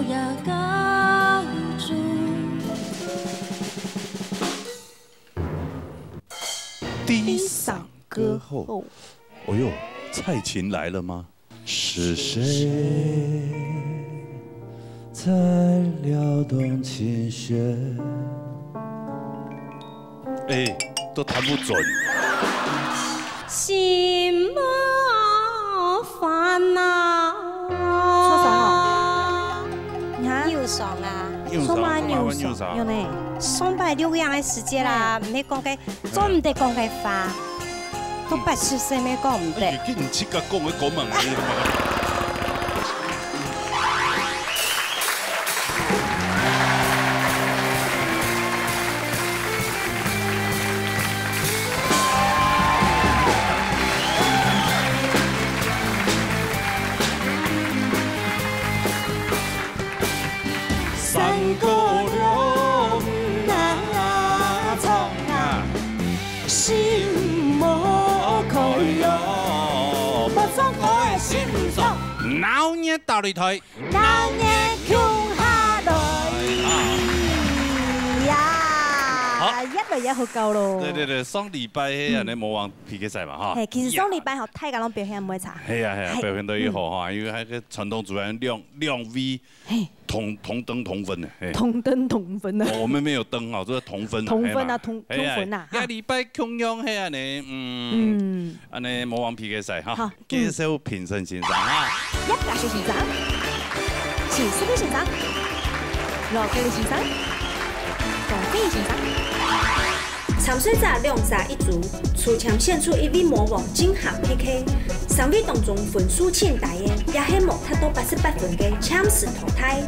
也告终。低嗓歌后，哦呦，蔡琴来了吗？是谁在撩动琴弦？哎，都弹不准。心莫烦恼。唱爽了，你看又爽啊！说嘛又爽，有呢。崇拜六样的世界啦，唔係講嘅，總唔得講嘅話，都80歲咩講唔得。你唔識甲講嘅講問題。三個兩那從啊，心莫開喲，不放我的心上。鬧嘢倒你台，那年窮下來呀，一類嘢好夠咯。對，上禮拜迄安尼魔王 PK 賽嘛哈。係，其實上禮拜學大家攏表現唔會差。係啊，表現得也好哈，因為迄個傳統主人亮 V 同燈同分的。同燈同分啊！我們沒有燈哈，就是同分。同分啊，同分啊！一禮拜共用迄安尼，安尼魔王 PK 賽哈，介紹評審先生哈。一家小先生，前司機先生，羅記先生，董飛先生。參賽者兩者一組，出場選出一位魔王進行 PK。3位當中分數前大嘅，也係冇達到88分嘅搶時淘汰。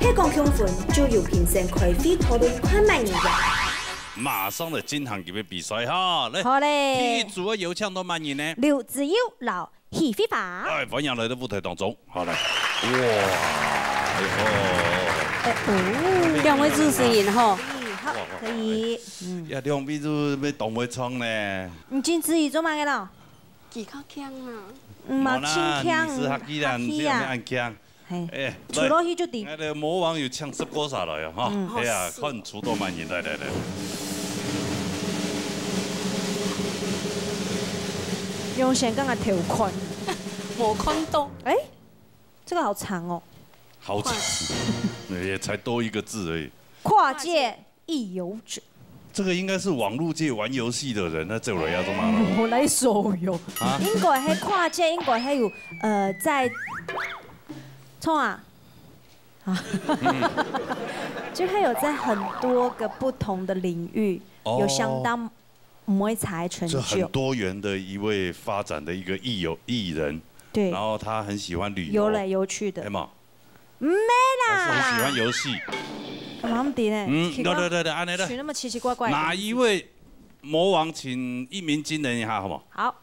喺講強分就由評審開會討論看賣人嘅。馬上就進行佢嘅比賽哈，來，好嘞。第一組嘅有搶到滿人呢？劉子悠、老喜非法。哎，歡迎來到舞台當中，好來，兩位主持人吼。好，可以。呀，兩位都要動會唱呢。唔見子怡做乜嘅咯？技巧強啊！唔冇輕腔，你是客家人，你要按腔。係。哎，除咗佢就掂。那個魔王有搶10個啥來啊？哈，哎呀，看出多滿人，來。用線剛剛條款，冇寬度。哎，這個好長哦。好長，也才多一個字而已。跨界一遊者，這個應該是網絡界玩遊戲的人，那這位要做嘛？我來手遊，應該係跨界，應該還有在，衝啊！就還有在很多個不同的領域，有相當唔會才成就。這很多元的一位發展的一個藝人，對，然後他很喜歡旅遊，遊來遊去的，係嘛？沒啦，很喜歡遊戲。幹嘛咁點呢？對，安尼啦。取那麼奇奇怪怪。哪一位魔王請一鳴驚人一下，好唔好？好。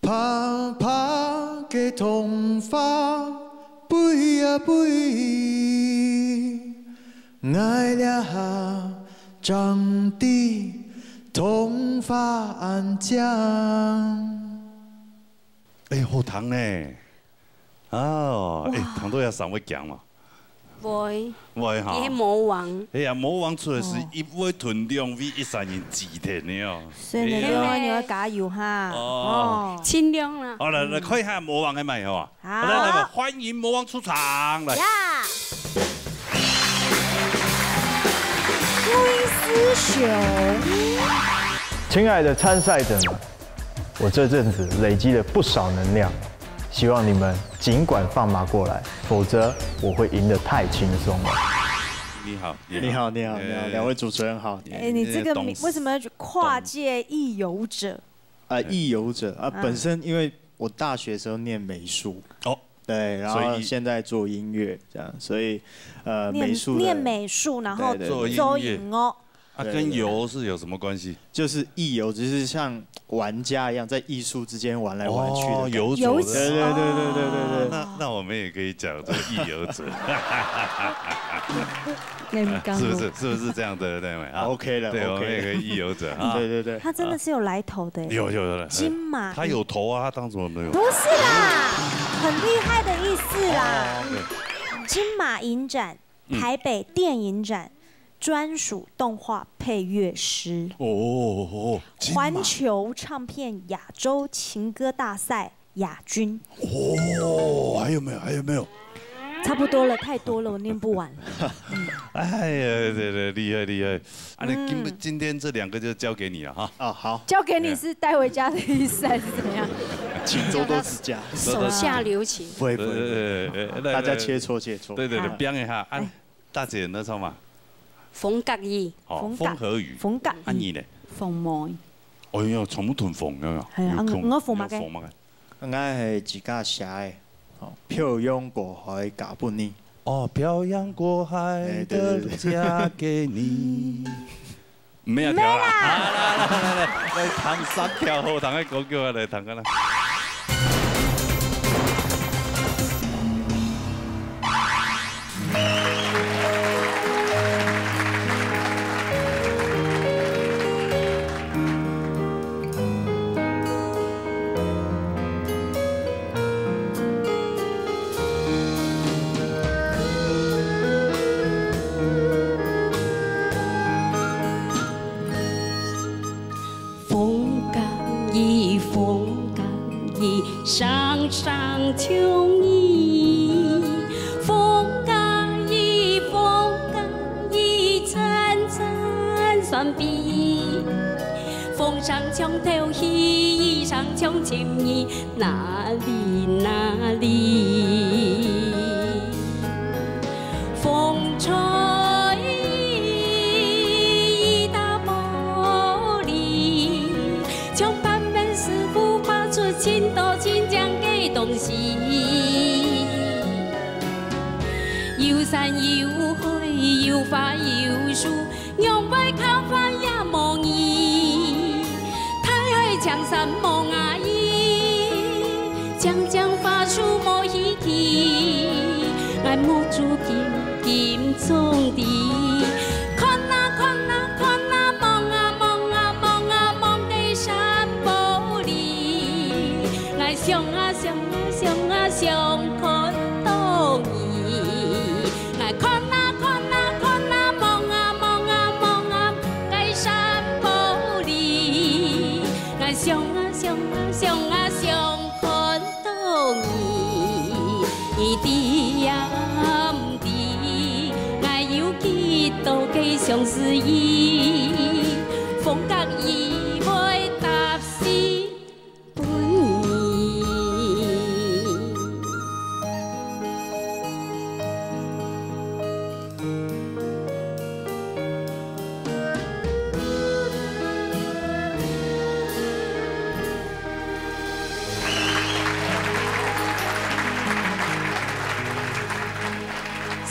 啪啪嘅童話，背啊背，愛了下長地童話安講。哎，好糖呢。哦，哎，糖都要3位獎嘛。會哈，伊係魔王。哎呀，魔王出來是一位屯2位13人集團的哦。所以你要加油哈。哦，盡量啦。好，來看一下魔王嘅麥好嘛？好，來，歡迎魔王出場來。路易斯熊，親愛的參賽者們，我這陣子累積了不少能量。希望你們盡管放馬過來，否則我會贏得太輕鬆了。你好，兩位主持人好。哎，你這個為什麼要跨界一遊者？一遊者啊，本身因為我大學時候念美術，對，然後現在做音樂，這樣，所以美術念美術，然後做音樂。啊，跟遊是有什麼關係？就是藝遊，只是像玩家一樣，在藝術之間玩來玩去的遊走的。對。那我們也可以講這個藝遊者。是不是這樣的？對嗎？OK 了，對，我們也可以藝遊者。對。他真的是有來頭的。有金馬。他有頭啊，他當什麼沒有？不是啦，很厲害的意思啦。金马影展、台北电影展专属动画配乐师。哦，环球唱片亚洲情歌大赛亚军。哦，还有没有？还有没有？差不多了，太多了，我念不完了。哎呀，对，厉害厉害！啊，那今天这2个就交给你了哈。啊，好，交给你是带回家的意思还是怎么样？请多多指教，手下留情。不会不会，大家切磋切磋。对，编一下。啊，大姐那唱嘛？冯格义，哦，风和雨。冯格。啊你呢？冯梅。哎呀，从不屯风有没有？係啊，我馮馬嘅。我係自家寫嘅，哦，漂洋過海嫁俾你。哦，漂洋過海的嫁給你。沒有調啦，來彈3條後彈嘅歌叫我來彈個啦。上上秋意，风干一风干一层层酸碧，风上墙头戏，上墙前意，哪里哪里，风吹一大玻璃，墙板门师傅发出青豆青酱给东西，有山有海有花有树，鸟摆靠花也无意，太海江山无阿姨，江江花树无稀奇，爱木竹金金种地。上啊上啊上啊上看到伊，来看啊看啊看啊望啊望啊望啊，该山玻璃，来上啊上啊上啊上看到伊，伊滴呀滴，来有几多个相思意，风甲伊会搭死。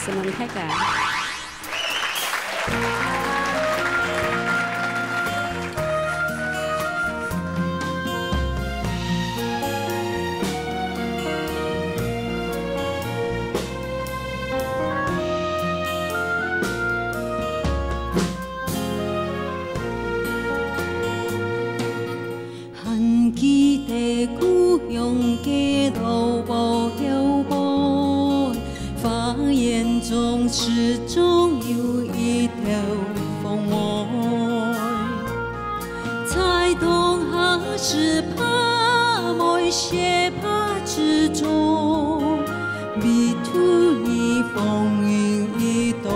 什么太感？还记得故乡街头无摇摆，花园中始终有一条风爱。才懂何时怕梅雪怕之中，迷途逆风云一代。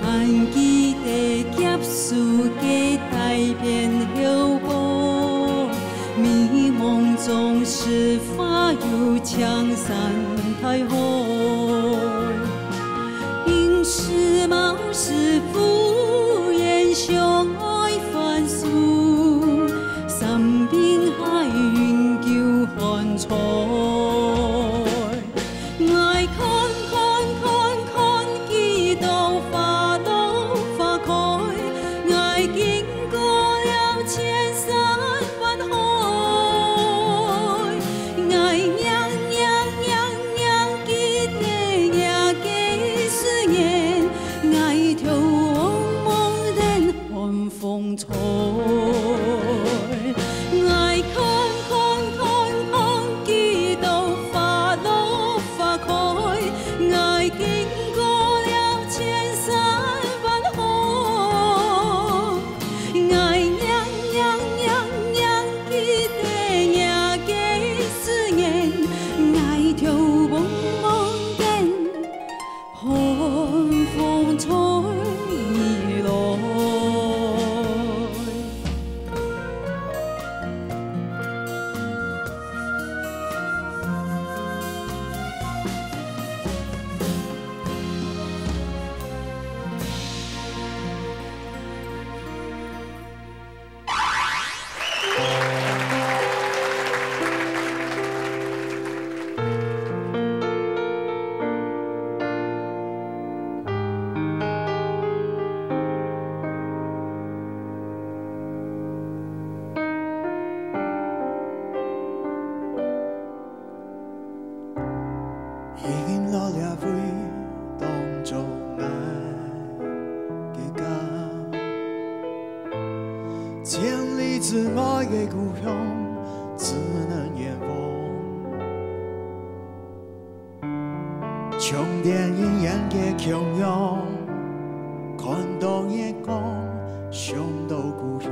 还记得劫数嘅大片漂泊，迷梦中是花有江山太海，应是貌是敷衍相爱凡俗，三边海云叫寒彩。爱看看看看，几朵花都花开，爱经过了千山万海，爱娘娘娘娘，几已經落了灰，當作愛嘅家。千里之外嘅故鄉，只能遠望。從電影演嘅強陽，看到夜光，想到故鄉。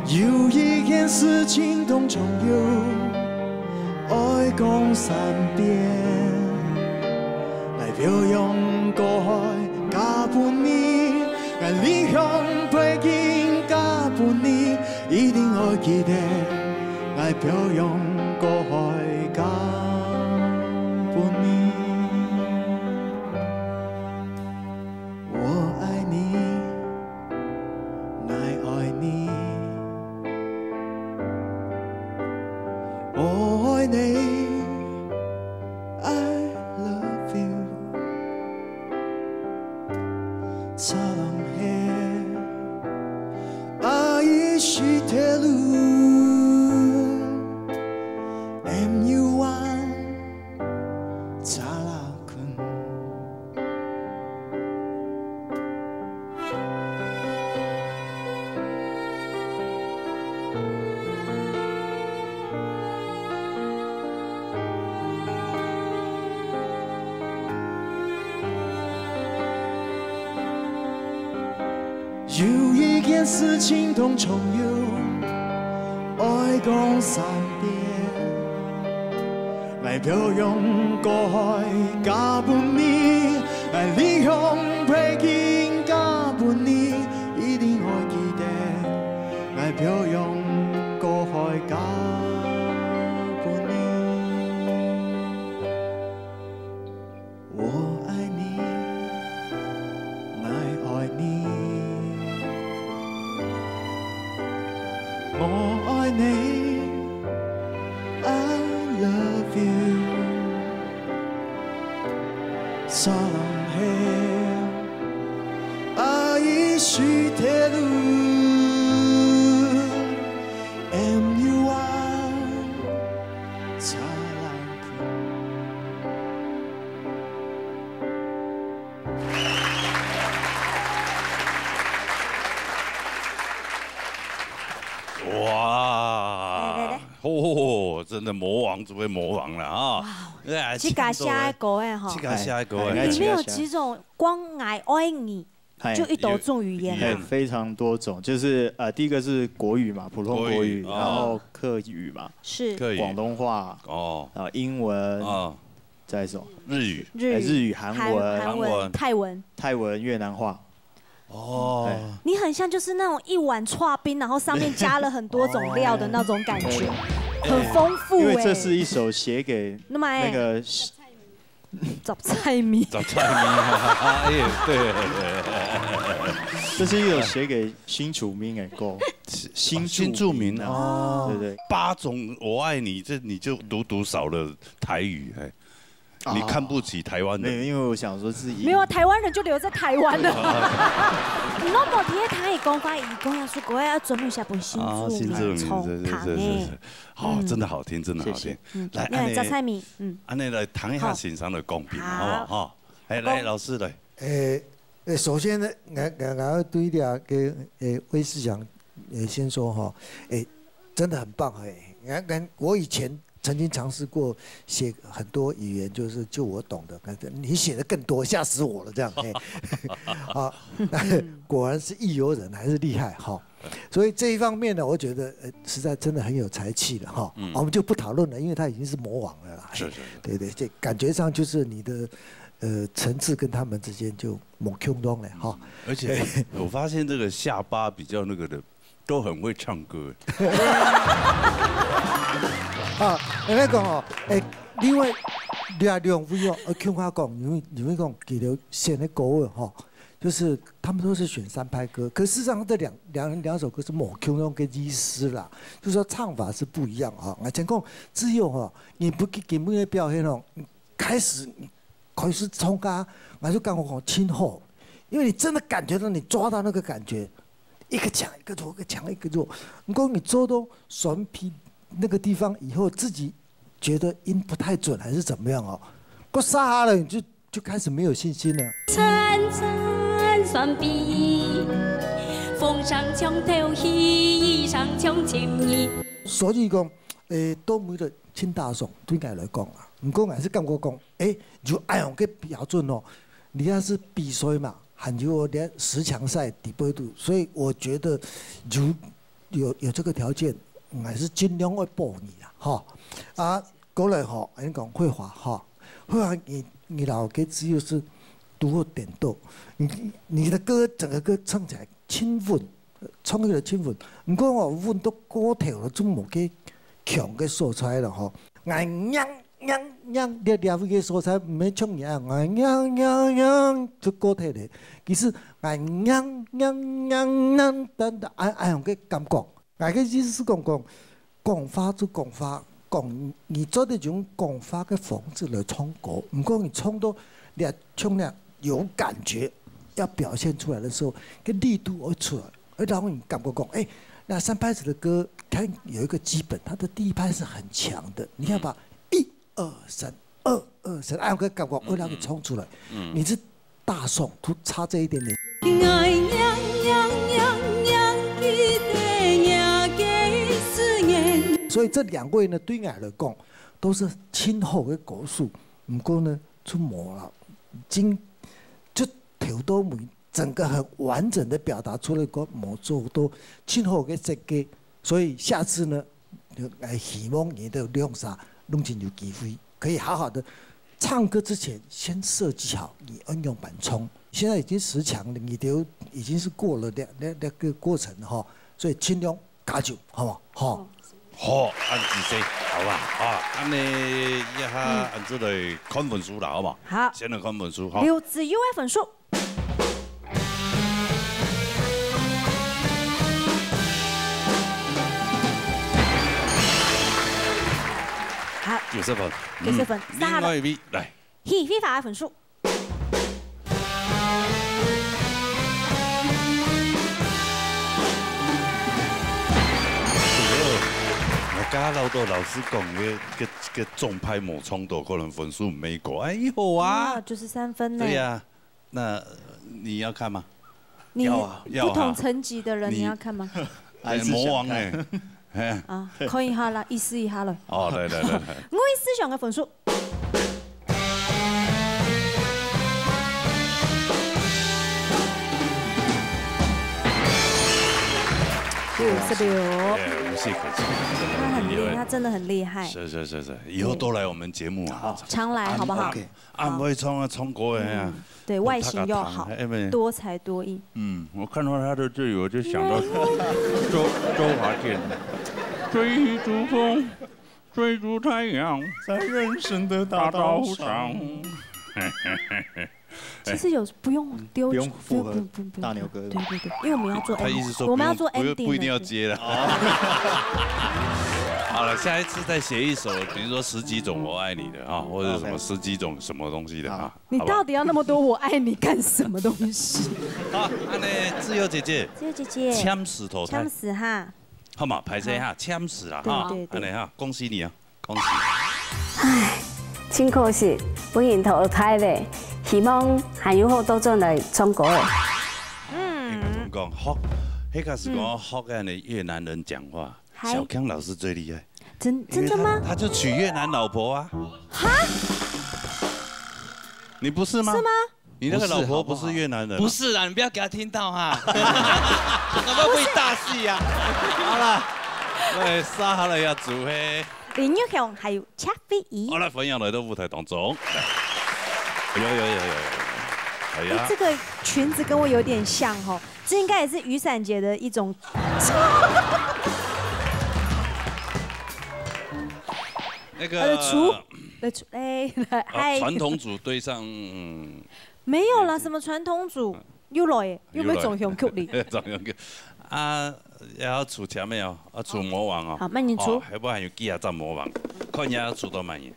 有一件事情同重遊，愛共三遍，來表揚過海加半年，來理想背景加半年，一定會記得，來表揚過海加半年。我愛你，愛愛你。我愛你 ，I love you。사랑해愛是鐵路 MU1 사랑은有一件事情同重遊，愛共三遍，來表揚過海加半年，來理想背景加半年，一定會記得，來表揚過海加半年。我愛你，愛愛你。我愛你 ，I love you。사랑해愛是鐵路 MU1 사랑은。哇！哦，真的魔王只会魔王了啊！这个写的歌哎哈，这个写的歌里面有几种光爱爱你，就一斗种语言嘛，非常多种，就是第一个是国语嘛，普通国语，然后客语嘛，是广东话哦，然后英文啊，再什么日语、日语、韩文、泰文、越南话。哦，你很像就是那种一碗刨冰，然后上面加了很多种料的那种感觉，很丰富。因为这是一首写给那个找菜米，找菜米，哎，对，这是一首写给新住民的歌，新住民啊，对对，8种我愛你，这你就讀少了台語，哎。你看不起台湾人？没有，因为我想说是没有台湾人就留在台湾了。你那么贴台语讲法，伊讲要说国外要准备下本新著名从糖诶，好，真的好听，真的好听。来，找菜米，安尼来谈一下欣赏的公平，好不好？哈，哎，来，老师来。首先呢，我对两个魏世祥先说哈，真的很棒哎，我以前。曾经尝试过写很多语言，就我懂的，你写的更多，吓死我了这样。啊，果然是艺游人还是厉害哈。所以这一方面呢，我觉得实在真的很有才气了哈。我们就不讨论了，因为他已经是魔王了啦。是。对，这感觉上就是你的层次跟他们之间就猛 Q 东了哈。而且我发现这个下巴比较那个的，都很会唱歌。啊，那讲哦，另外两位哦，听我讲，你会讲给了写的歌儿哈，就是他们都是选3拍歌，可事实上这两首歌是某 Q 中跟医师啦，就是说唱法是不一样啊。我讲只有哈，你不给根本的表现哦，开始冲啊，我就讲我亲后，因为你真的感觉到你抓到那个感觉，一个强一个弱，一个强一个弱，你讲你做到选皮。那个地方以后自己觉得音不太准还是怎么样哦，过沙了你就开始没有信心了。餐餐酸逼，风上冲头戏，上冲情意。所以讲，都每个清大颂对我来讲啊，不过还是感觉讲，就按用个标准哦，你要是比赛嘛，还有连10强赛底杯度，所以我觉得有这个条件，还是尽量会报你啦，哈。啊，过来哈，你讲绘画哈，绘画你老给只有是读过点逗，你的歌整个歌唱起来轻稳，唱起来轻稳，不过我稳到歌头了，就冇给强嘅素材了哈。俺娘你了解嘅素材唔免唱呀，俺娘就歌头咧。其實俺娘等等，俺用嘅感覺，俺嘅意思是講法就講法。你做的這種講法嘅方式來唱歌，唔過你唱到你唱了有感覺，要表現出來的時候，個力度會出來，會讓你感覺講，那3拍子的歌，它有一個基本，它的第一拍是很強的，你要把1、2、3、2、2、3，按個感覺會讓你唱出來。你是大頌，都差這一點點。所以這2位呢，對我來講都是親厚的歌手，不過呢出模了，就條到每整個很完整的表達出來個模做都親厚的設計，所以下次呢，希望你的亮沙弄清有機會，可以好好的唱歌之前先設計好你應用版衝，現在已經10強了，你都已經是過了那個過程哈，所以盡量加油，好嗎？好。好，按自己，好吧，按你一下按住嚟看分數啦，好嘛？好，先嚟看分數，好。劉子悠嘅分數。好，90分，90分，另外一位來，非法嘅分數。家老多老師講嘅重拍冇衝到，可能分數沒過。哎，好啊，93分呢。對呀，那你要看嗎？要啊，不同層級的人你要看嗎？魔王哎，啊，可以下啦，意思一下啦。哦，來，我思想嘅分數。66，無懈可擊。他很厲害，他真的很厲害。是，以後都來我們節目啊，常來好不好？唔可以唱歌嘅呀。對，外形又好，多才多藝。我看到他的這我就想到周華健，追逐風，追逐太陽，在人生的大道上。其實有不用丟，不用符合大牛哥。對，因為我們要做 ending， 我們要做 ending， 不一定要接了。好了，下一次再寫一首，比如說10幾種我愛你的啊，或者什麼10幾種什麼東西的啊。你到底要那麼多我愛你幹什麼東西？好，那呢，自由姐姐，簽死投胎，簽死哈，好嘛，排車哈，簽死啦哈，那呢哈，恭喜你啊，恭喜！唉，真可惜，本人投胎咧。希望還有好多種來唱歌的。應該咁講，學，迄個是講學嘅你越南人講話，小康老師最厲害。真的嗎？他就娶越南老婆啊。哈？你不是嗎？是嗎？你那個老婆不是越南人？不是啊，你不要給他聽到哈。我們會大戲啊。好了，喂，殺下嚟呀，做嘿。林玉雄還有赤飛儀。好了，分享來到舞台當中。有，哎呀！這個裙子跟我有點像哦，這應該也是雨傘節的一種。那個傳統組對上。沒有啦，什麼傳統組？又來，又要撞向曲你。撞向曲啊！要出前沒有？要出魔王哦。好，慢點出。還不還有幾下站魔王？看一下要出到乜嘢？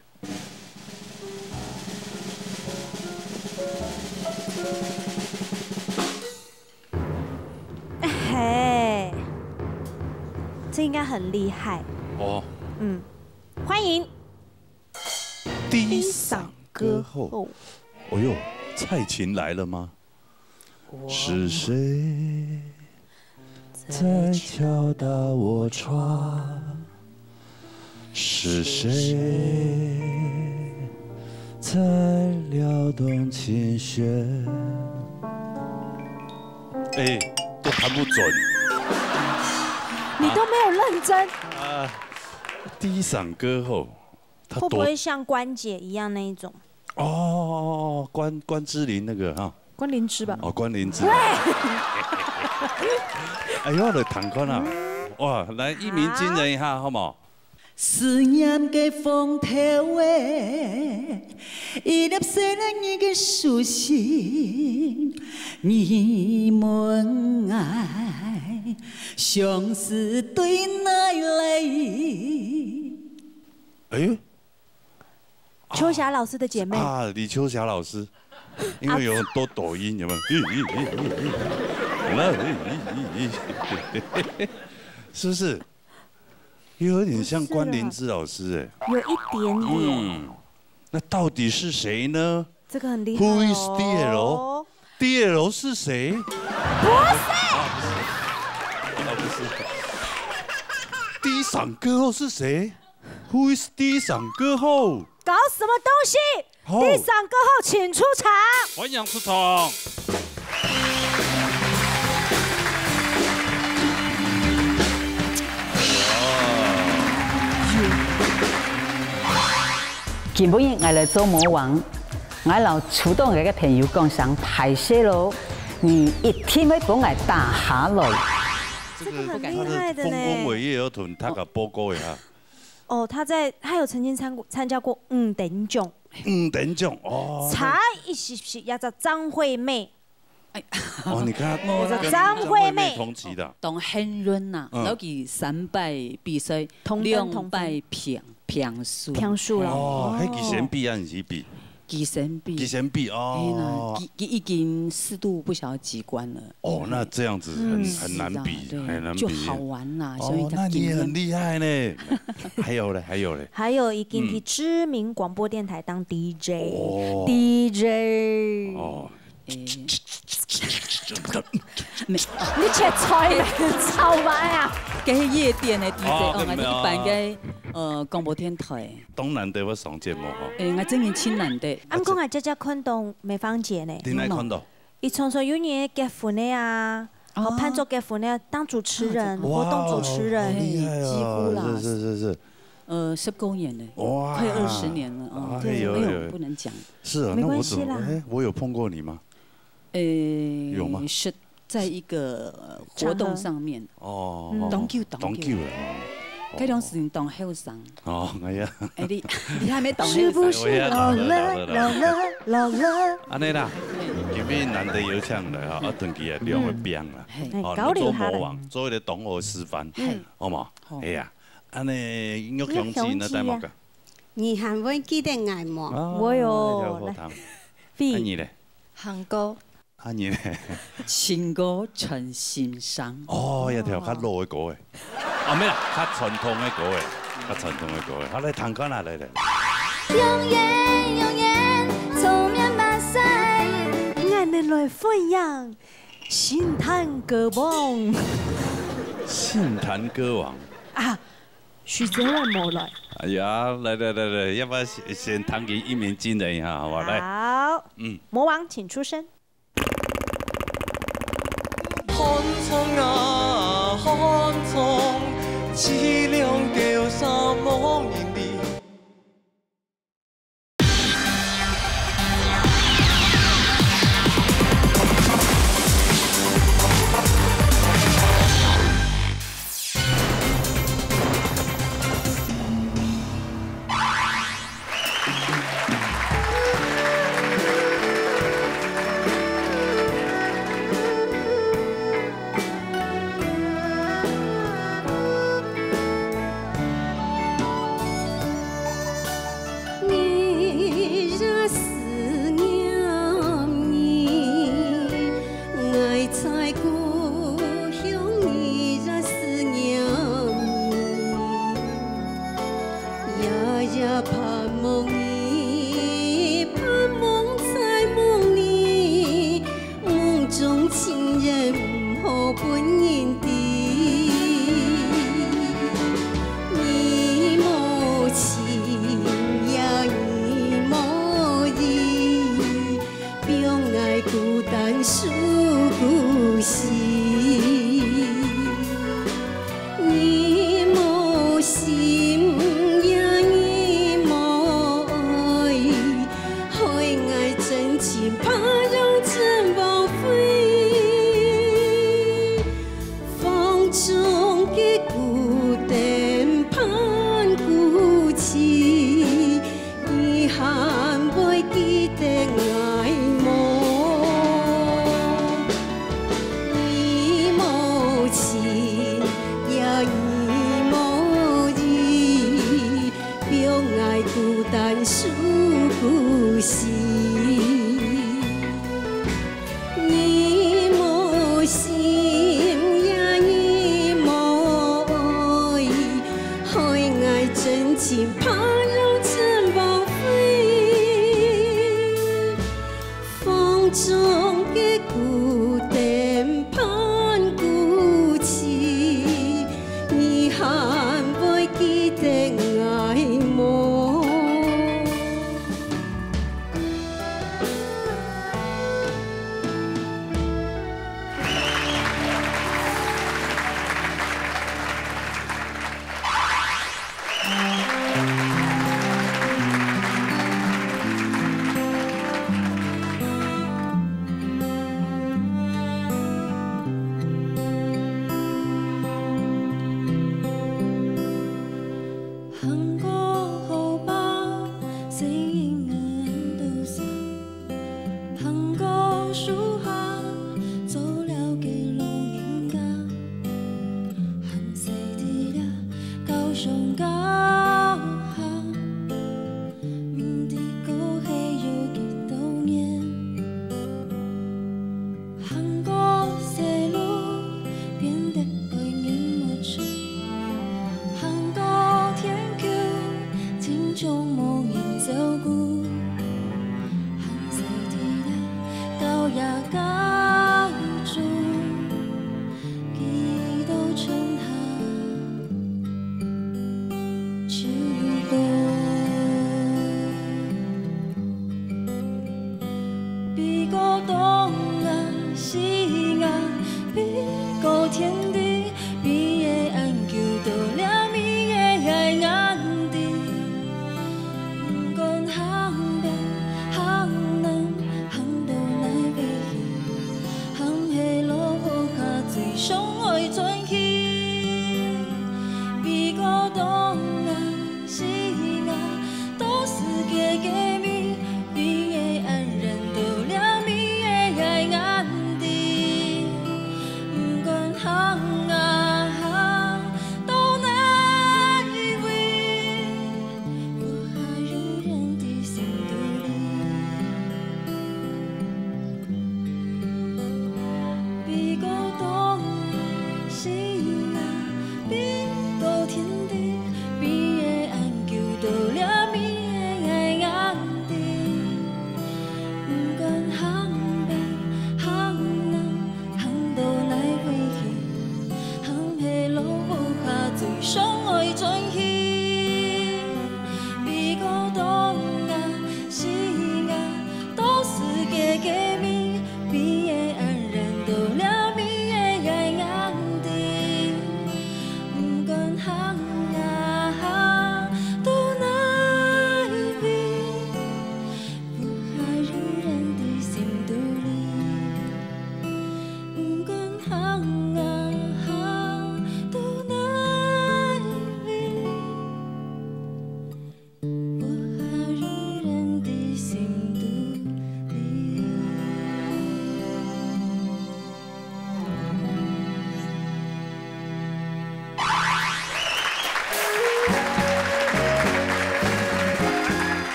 嘿，這應該很厲害哦。歡迎低嗓歌后。哦呦，蔡琴来了吗？是谁在敲打我窗？是谁在撩动琴弦？哎，都弹不准。你都没有认真。低嗓歌后，会不会像关姐一样那一种？哦，关之琳那个哈。关灵芝吧。哦，关灵芝。哎呦，来弹看啊！哇，来一鸣惊人一下好不好？思念的风透的，一粒细粒的苏醒，你们爱相思对哪里？哎呦，秋霞老师的姐妹啊，李秋霞老师，因为有很多抖音，有没有？是不是？有点像关灵芝老师哎，有一点点。那到底是谁呢？这个很厉害哦。 Who is DL？DL 是谁？不是。不是。低嗓歌后是谁 ？Who is 低嗓歌后？搞什么东西？低嗓歌后请出场。欢迎出场。今晡日我来做魔王，我老主动嘅朋友講想拍攝咯，你一天會幫我打下來。這個很厲害的呢。豐功偉業有同他個報告一下。哦，他有曾經參加過5等獎。5等獎哦。才一時也就張惠妹。哦，你看，跟張惠妹同期的。當慶潤呐，攞佢3擺比賽，2擺平數。平數啦。哦，迄技神比還是比？技神比。技神比哦。佢已經4度不曉得幾關了。哦，那這樣子很難比，很難比。就好玩啦，所以哦，那你也很厲害呢。還有嘞，還有嘞。還有已經去知名廣播電台當 DJ。哦。 DJ。哦。你切菜咩？臭埋啊！喺夜店嘅 DJ， 我一般嘅廣播電台。東南的我上節目嗬。我真係親難的。啱講係只只看到美芳姐呢。點解看到？伊常常有年結婚的啊，和潘卓結婚的當主持人，活動主持人，幾乎啦。是。19年了，哇，快20年了啊！對，有不能講。是啊，那我怎麼？我有碰過你嗎？有嗎？是在一個活動上面。哦。當叫。嗰段時間當後生。哦，係啊。你還沒當後生。是不是老了？安尼啦，今日難得有請來啊，轉去啊兩個變啦。哦，做魔王，做一個同學示範，好嘛？係啊。安尼音樂響起呢，大幕噶。你還會記得愛嗎？我有。來。安妮咧？韓歌。安妮咧？情歌傳心傷。哦，一條較老嘅歌嘅。哦，咩啦？較傳統嘅歌嘅，較傳統嘅歌嘅。好，嚟彈講啦，嚟。永遠從面漫曬，眼淚來分享，心彈歌王。心彈歌王。啊。許哲文冇來。哎呀，來，要不要先彈給一鳴驚人一下，好唔好？來。好。魔王請出聲。看蒼啊，看蒼，凄涼叫啥夢影裡。夜盼夢但思故事，你无心也你无爱，害爱真情怕让真报废，风中的孤单盼孤寂，你还未记得爱慕。韩国后吧，谁应人都散。韩国树下，做了给龙应家。韩谁的了，高雄高下，明的歌还有几多年？韩国西路变得爱人无处。韩国天橋，始終無人照顧。行世地啦，高也高中，幾度春夏秋冬。比個東亞西亞，比個天地，比夜暗求到了。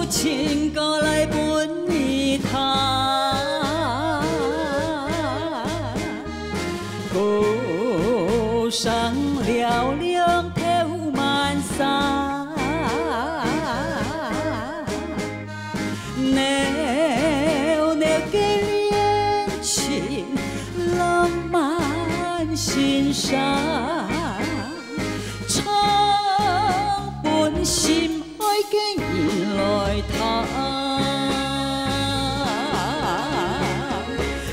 情歌来伴你弹，高山嘹亮透满山，袅袅的恋情浪漫心上，唱本心爱的人来弹，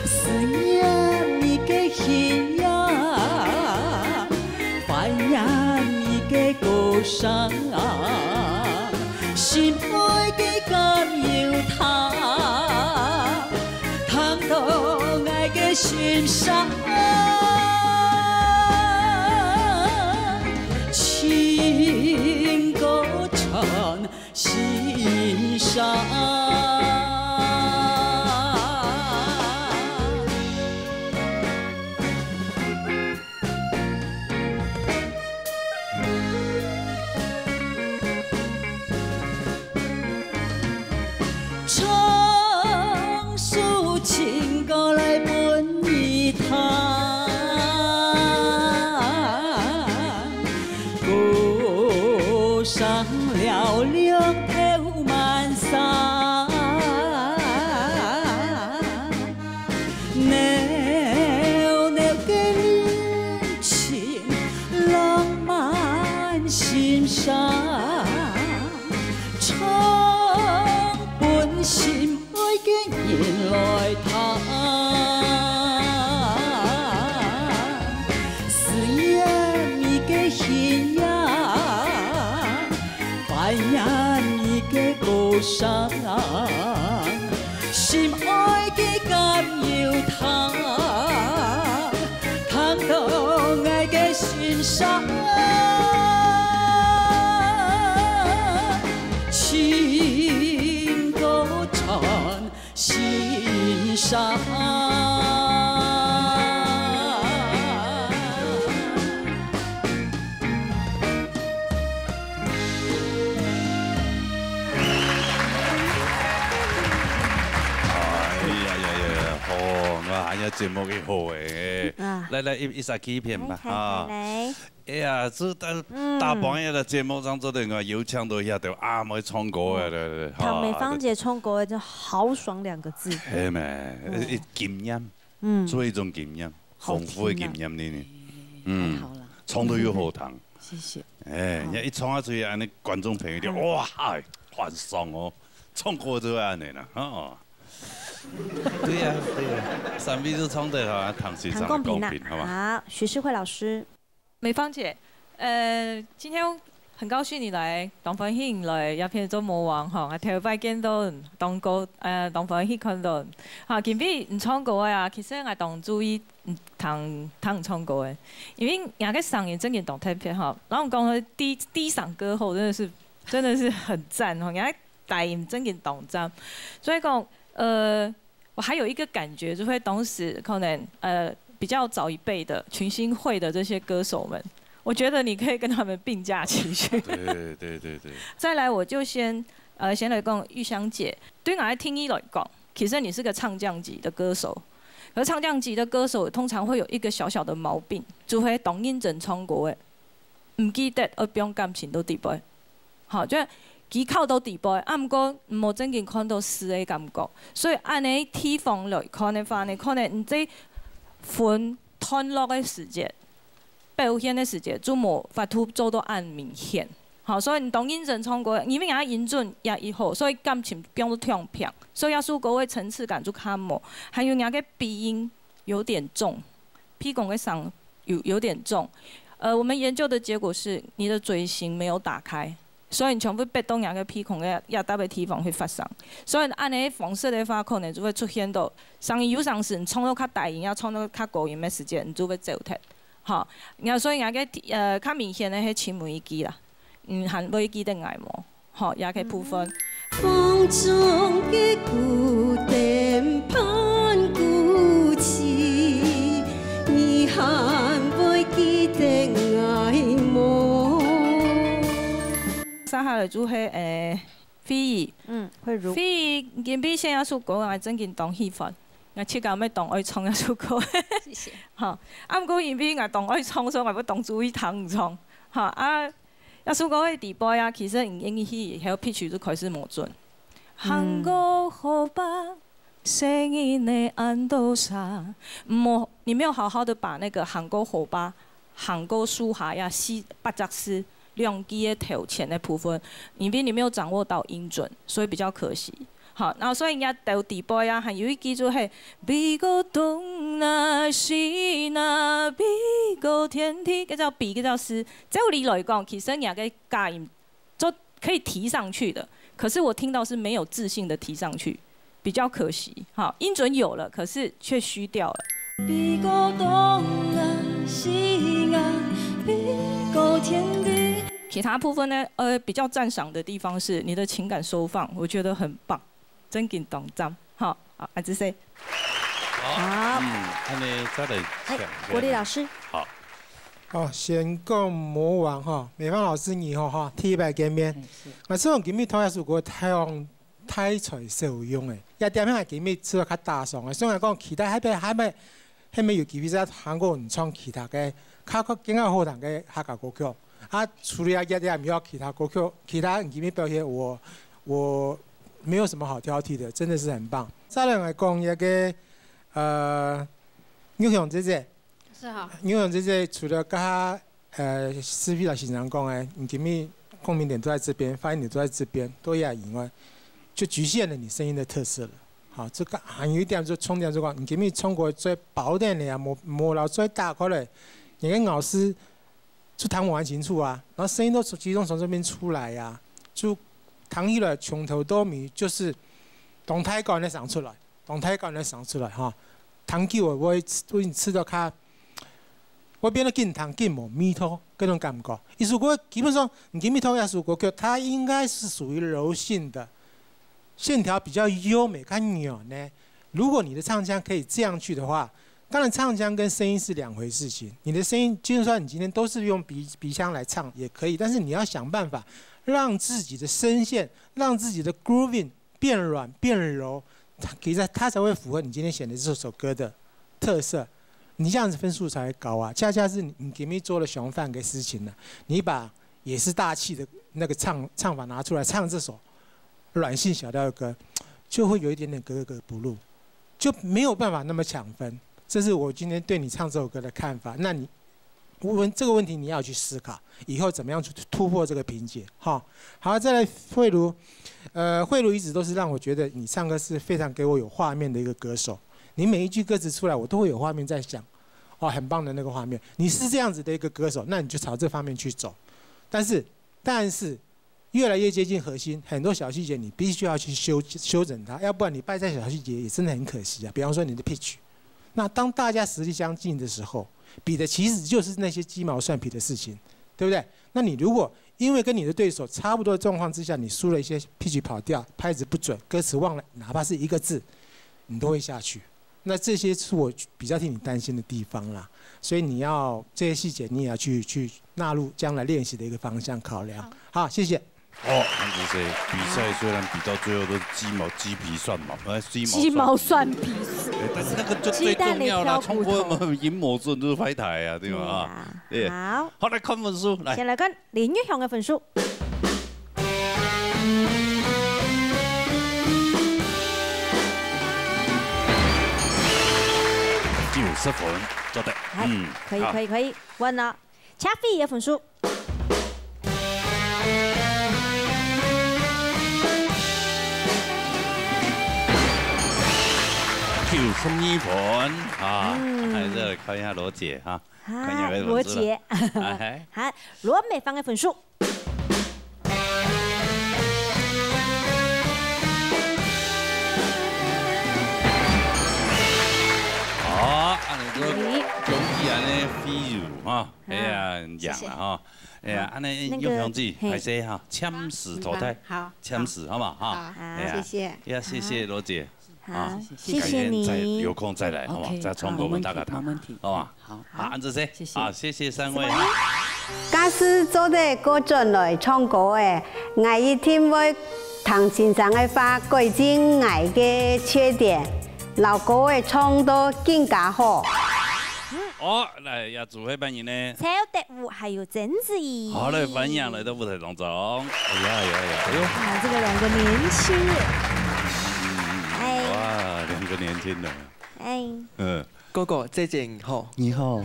思念你的心呀，怀念你的故乡，心爱的甘有他，弹到爱的心上。情歌唱心上。伤，心爱的甘有他，通到爱的心上。情多缠心伤。哎呀，节目几好诶！来，一首起片吧啊！哎呀，这大半夜的节目上做的个有腔都遐着啊，没唱歌的，唐美芳姐唱歌就豪爽2个字。系咩？经验，做一种经验，丰富的经验呢。唱到又好听。谢谢。哎，一唱下去，安尼观众朋友就哇，欢爽哦！唱歌就安尼啦，哦。对呀，3位就唱得好，唐先生公平，好吧？好，徐世慧老师，美芳姐，今天很高兴你来东方戏来鸦片做魔王哈，我头摆见到东哥东方戏看到，哈，今比唔唱歌啊，其实我当注意唔唱歌的，因为人家嗓音真嘅动态片哈，然后讲的低嗓歌后真的是很赞哈，人家大音真嘅动赞，所以讲。我还有一个感觉，就会当时可能比较早一辈的群星会的这些歌手们，我觉得你可以跟他们并驾齐驱。对。再来，我就先来讲玉香姐，对我来听你来讲，其实你是个唱将级的歌手，而唱将级的歌手通常会有一个小小的毛病，就会当认真唱歌的，唔记得而表感情到底背，好，就。技巧到底部，毋过无真正看到诗的感觉，所以按你提防来看的话，你可能唔知分段落的时间、表现的时间，就无法度做到按明显。好，所以你当认真唱歌，因为人音准也一好，所以感情变得跳平，所以要首歌的层次感就较无，还有人个鼻音有点重，屁拱的嗓有点重。我们研究的结果是你的嘴型没有打开。所以你全部被动两个鼻孔的压大的地方会发伤，所以按你黄色的话，可能就会出现到声音有上时，你唱到较大音，要唱到较高音的时间，你就会走脱。好，然后所以人个较明显的迄青梅肌啦，含尾肌的爱慕，好，也可以部分。风中的孤单盼孤寂，你含尾肌的爱慕。三下来做迄飞鱼，慧茹，飞鱼今比现在首歌我真正当戏法，我七讲要当爱唱一首歌。谢谢。哈，毋过因比我当爱唱，所以我要当注意唱唔唱。哈啊，一首歌的底部啊，其实英语还有 pitch 就开始无准。韩国好吧，声音的安多啥？你没有好好的把那个韩国好吧、韩国抒下呀、八则诗。两支的头前的部分，因为你没有掌握到音准，所以比较可惜。好，然后所以人家到底部呀，还有一支就系比个东那西那比个天地，叫比叫诗。在我理来讲，其实人家个假音就可以提上去的，可是我听到是没有自信的提上去，比较可惜。好，音准有了，可是却虚掉了。比个东啊西啊，比个天地。其他部分呢，比较赞赏的地方是你的情感收放，我觉得很棒，真紧动赞。好，阿志 C。好，安尼再来。国立老师。好。好，先讲魔王哈，美芳老师你好哈，第一摆见面。我希望今日讨一首歌太才受用的，一点样今日做较大上的，虽然讲其他还没有机会在韩国人唱其他嘅更加好听嘅客家歌曲。除了一点没有其他歌曲，其他今日表现我没有什么好挑剔的，真的是很棒。再来讲一个牛雄姐姐，是哈。牛雄姐姐除了跟她四 P 的欣赏讲诶，你今日共鸣点都在这边，发言点都在这边，都也以外，就局限了你声音的特色了。好，这个还有一点就重点就讲，你今日唱过最薄点的啊，磨到最大块的，你跟老师。就弹我完清楚啊，然后声音都集中从这边出来呀、就弹起来从头到尾就是动态感来上出来，动态感来上出来哈。弹久我会吃到较，我变得更弹更无密头嗰种感觉。一首歌基本上你给密头一首歌曲，它应该是属于柔性的，线条比较优美，看扭呢。如果你的唱腔可以这样去的话，当然唱腔跟声音是两回事情。你的声音，就算你今天都是用鼻腔来唱也可以，但是你要想办法让自己的声线，让自己的 grooving 变软变柔，它才会符合你今天选的这首歌的特色。你这样子分数才会高啊！恰恰是你给你做了雄范个事情呢，你把也是大气的那个唱法拿出来唱这首软性小调的歌，就会有一点点格格不入，就没有办法那么抢分。这是我今天对你唱这首歌的看法。那你问这个问题，你要去思考以后怎么样去突破这个瓶颈。好，再来慧茹，慧茹一直都是让我觉得你唱歌是非常给我有画面的一个歌手。你每一句歌词出来，我都会有画面在想，很棒的那个画面。你是这样子的一个歌手，那你就朝这方面去走。但是越来越接近核心，很多小细节你必须要去修整它，要不然你败在小细节也真的很可惜啊。比方说你的 pitch。那当大家实力相近的时候，比的其实就是那些鸡毛蒜皮的事情，对不对？那你如果因为跟你的对手差不多的状况之下，你输了一些 pitch 跑调，拍子不准，歌词忘了，哪怕是一个字，你都会下去。那这些是我比较替你担心的地方啦，所以你要这些细节你也要去纳入将来练习的一个方向考量。好，谢谢。安子谁比赛虽然比到最后都是鸡皮蒜毛，鸡毛蒜皮，但是那个就最重要了。冲过我银魔阵都是拍台啊，对吗？好，好来看分数，来，先来看林玉雄的分数。90分，做得，可以，完了。恰菲的分数。92分啊！再来看一下罗姐哈，看一下罗姐，好，罗美芳的分数。好，安尼个恭喜安尼飞入哈，哎呀，养了哈，哎呀，安尼玉雄姐，还是哈，签死淘汰，好，签死好嘛哈，谢谢，要谢谢罗姐。好，谢谢你。有空再来，好吗？再冲给我们打个汤，好吗？好，安子谁？好，谢谢三位。假使做的歌转来唱歌的，我一定会弹欣赏的话，改进我的缺点，老歌的唱得更加好。来要组会扮演呢？蔡德武还有曾子怡。好嘞，分享来到舞台当中。哎呦，这个2个年轻人。哇，2个年轻人。哥哥，姐姐你好。你好。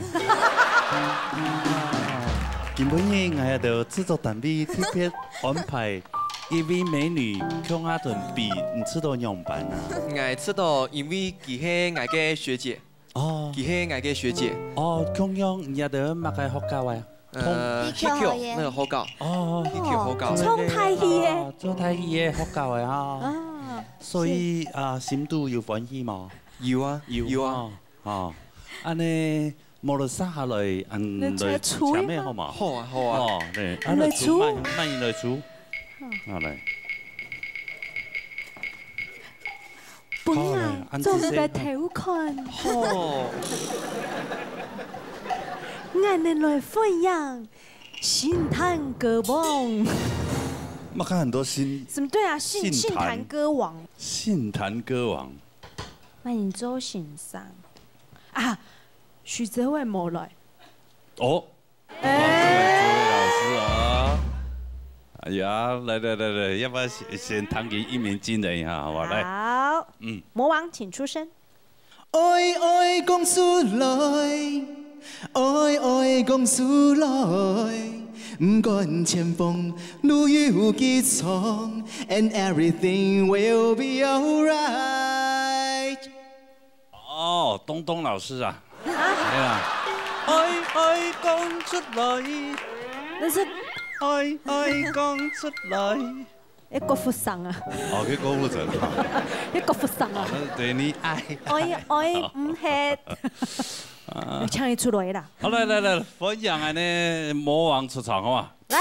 今天我要制作单位特别安排一位美女向阿顿比，你知道样板啊？我知道，因为她是我的学姐。她是我的学姐。向样你要得乜嘅學教啊？EQ 那个學教。EQ 學教。唱太戲嘅。做太戲嘅學教嘅哈。所以心都要歡喜嘛？要啊。安尼莫落沙下來，來請咩好嘛？好啊。來出，慢來出。嚟。本來做個條款。俺哋來分享新壇歌王。我看很多新什么对啊？信坛歌王。信坛歌王。欢迎周信上啊，徐泽伟冇来。哦。这位老师啊。哎呀，来，要不要先弹给一鸣惊人一下，好不好？来。好。魔王，请出声。愛講出來，愛講出來。不管前方路有幾長 ，and everything will be alright。东东老師啊，係啊，愛講出來，那是愛講出來。郭富城啊。哦，去郭富城。郭富城啊。对你爱。我唔係。你唱一出來啦。好，來，分享下呢魔王出場好嘛？來。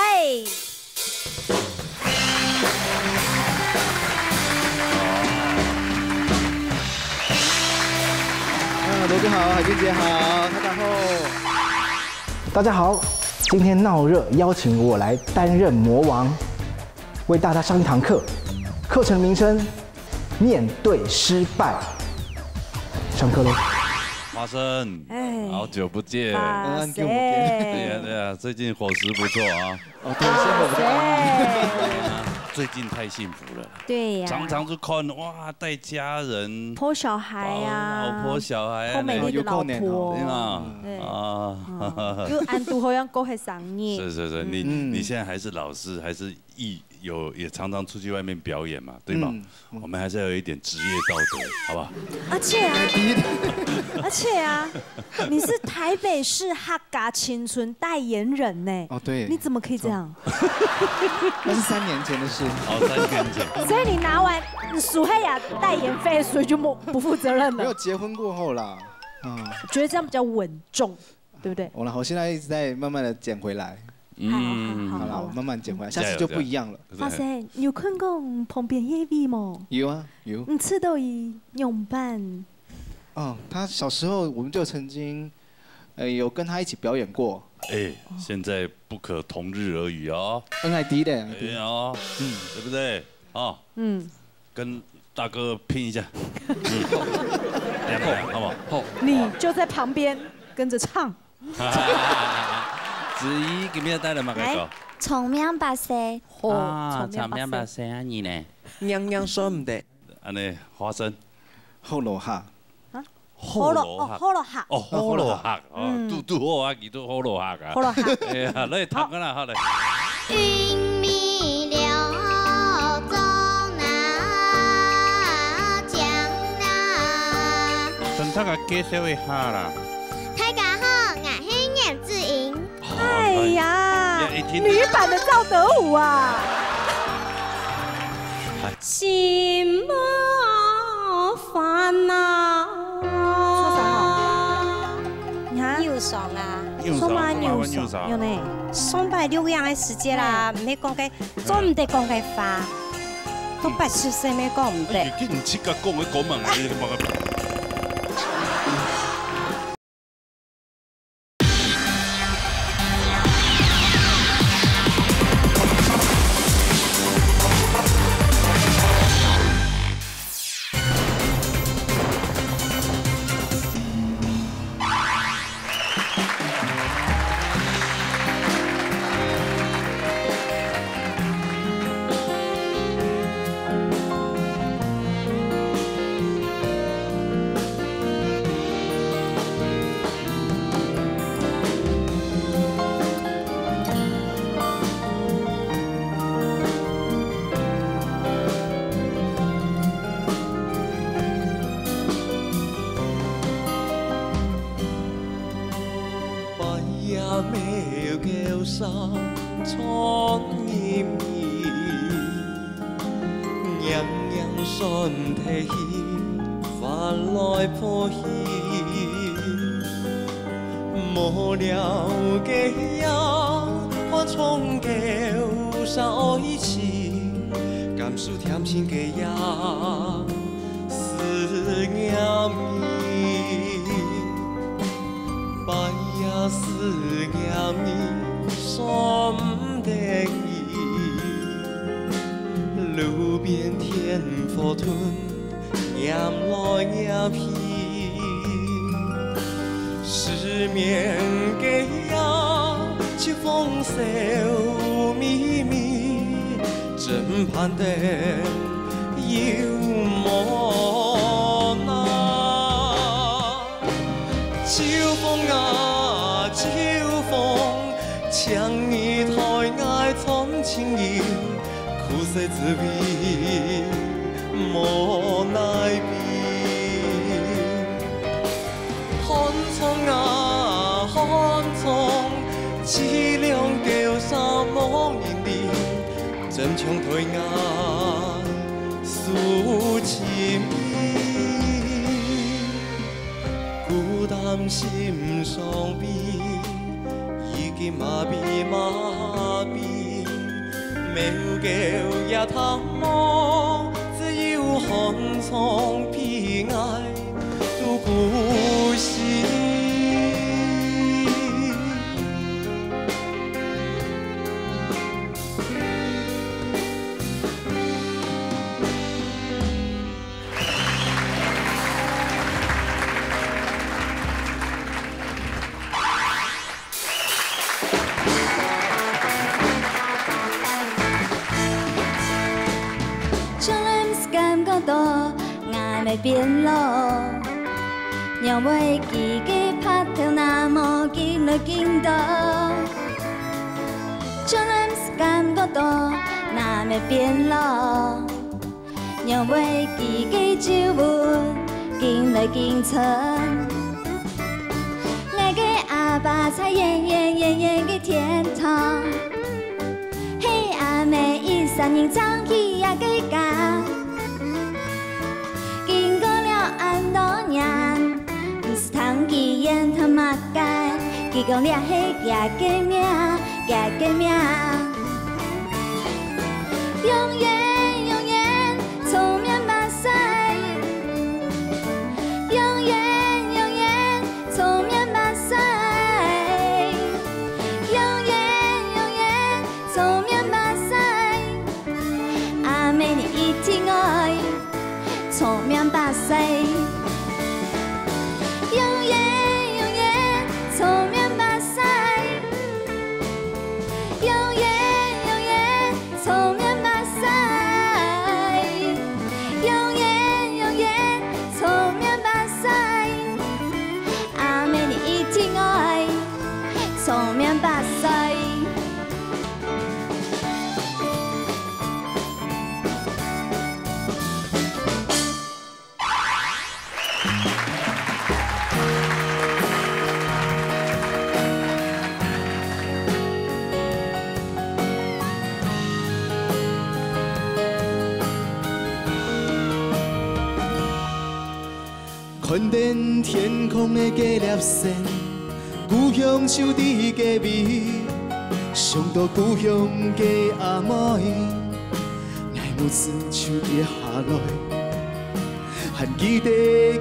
罗哥好，海俊姐好，大家好。大家好，今天闹热邀请我来担任魔王，为大家上一堂课。课程名称：面对失败。上课喽。花生，好久不见。对呀，最近伙食不错啊。哦，对，生活不错。最近太幸福了。对呀。常常就看哇，带家人。抱小孩呀。老婆小孩。好美丽的老婆。对啊。又安度好像过去3年。是，你现在还是老师，还是也常常出去外面表演嘛，对吗？我们还是要有一点职业道德，好不好？而且啊，你是台北市客家青春代言人呢。哦，对。你怎么可以这样？那是3年前的事。哦，3年前。所以你拿完苏黑雅代言费，所以就不负责任了。没有结婚过后啦。我觉得这样比较稳重，对不对？我现在一直在慢慢的捡回来。好了，我慢慢捡回来，下次就不一样了。发生，你有看过旁边叶碧吗？有啊，有。你吃到伊用伴？哦，他小时候我们就曾经，有跟他一起表演过。现在不可同日而语哦。NID 的。对哦，对不对？哦，跟大哥拼一下。2好不好？好。你就在旁边跟着唱。子怡，给面带了嘛？来，长命百岁。长命百岁啊！你呢？娘说唔得。安尼花生，好罗哈。好罗哈。哦，好罗哈。都好啊，几都好罗哈啊。好罗哈。哎呀，来唱个啦，好嘞。云迷了中那江那。等他个介绍一下啦。大家好，我是念志莹。哎呀，女版的赵德武啊！心莫烦恼。说啥？你看又爽啊！说嘛又爽，有呢。崇拜6樣嘅時節啦，唔係講嘅，做唔得講嘅話，都80歲咩講唔得。你唔識噶講嘅講問嘅。真情对眼诉情意，孤单心伤悲，已经麻痹麻痹，没有叫也探望，只有寒窗悲哀度孤息。要变老，让我自己拍条那么紧来紧到，将咱是感觉到，那要变老，让我自己酒温紧来紧存，我的阿爸才远的天堂，黑暗暝一三年早起也给干。经过了安多年，不是通记烟他妈干，记讲了迄家个名，家个名，永远聪明目屎，永远聪明目屎，永远聪明目屎，阿妹你一定爱。聪明把戏，永远聪明把戏，永远聪明把戏，永远聪明把戏，阿妹你一定爱聪明把戏。看见天空的假粒线，故乡手伫家味，想到故乡的阿妹，爱母子手跌下来，还记得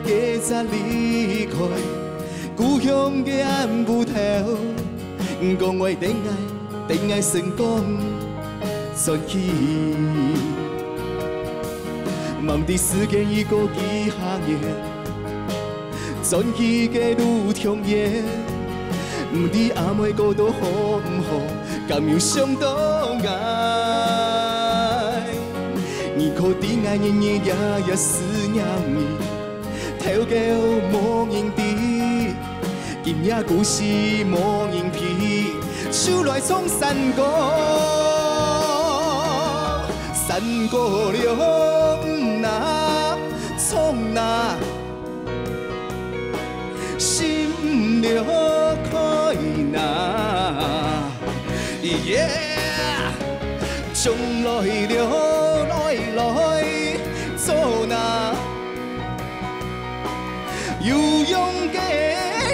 家早离开，故乡的暗舞头，讲话恋爱算讲传奇，梦伫世间已过几行年。传奇的愈重演，不知阿妹孤独好唔好，甘有伤到爱？年可伫爱年夜思念你，跳叫无人知，今夜故事无人皮，手来创山歌，山歌了那创那。心了开那，将来了来做那，有勇嘅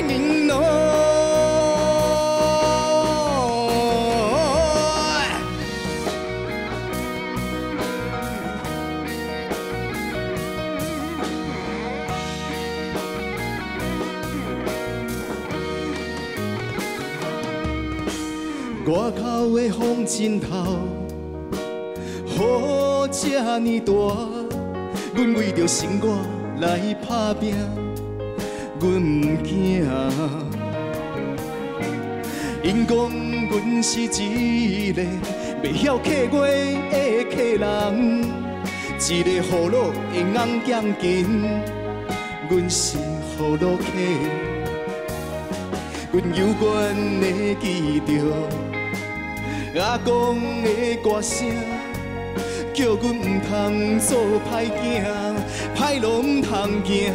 人咯。外口的风真透，雨这呢大，阮为着生活来打拼，阮唔惊。因讲阮是一个袂晓客话的客人，一个雨落会硬减紧，阮是雨落客，阮犹原会记着。阿公的歌声，叫阮唔通做歹囝，歹路唔通行。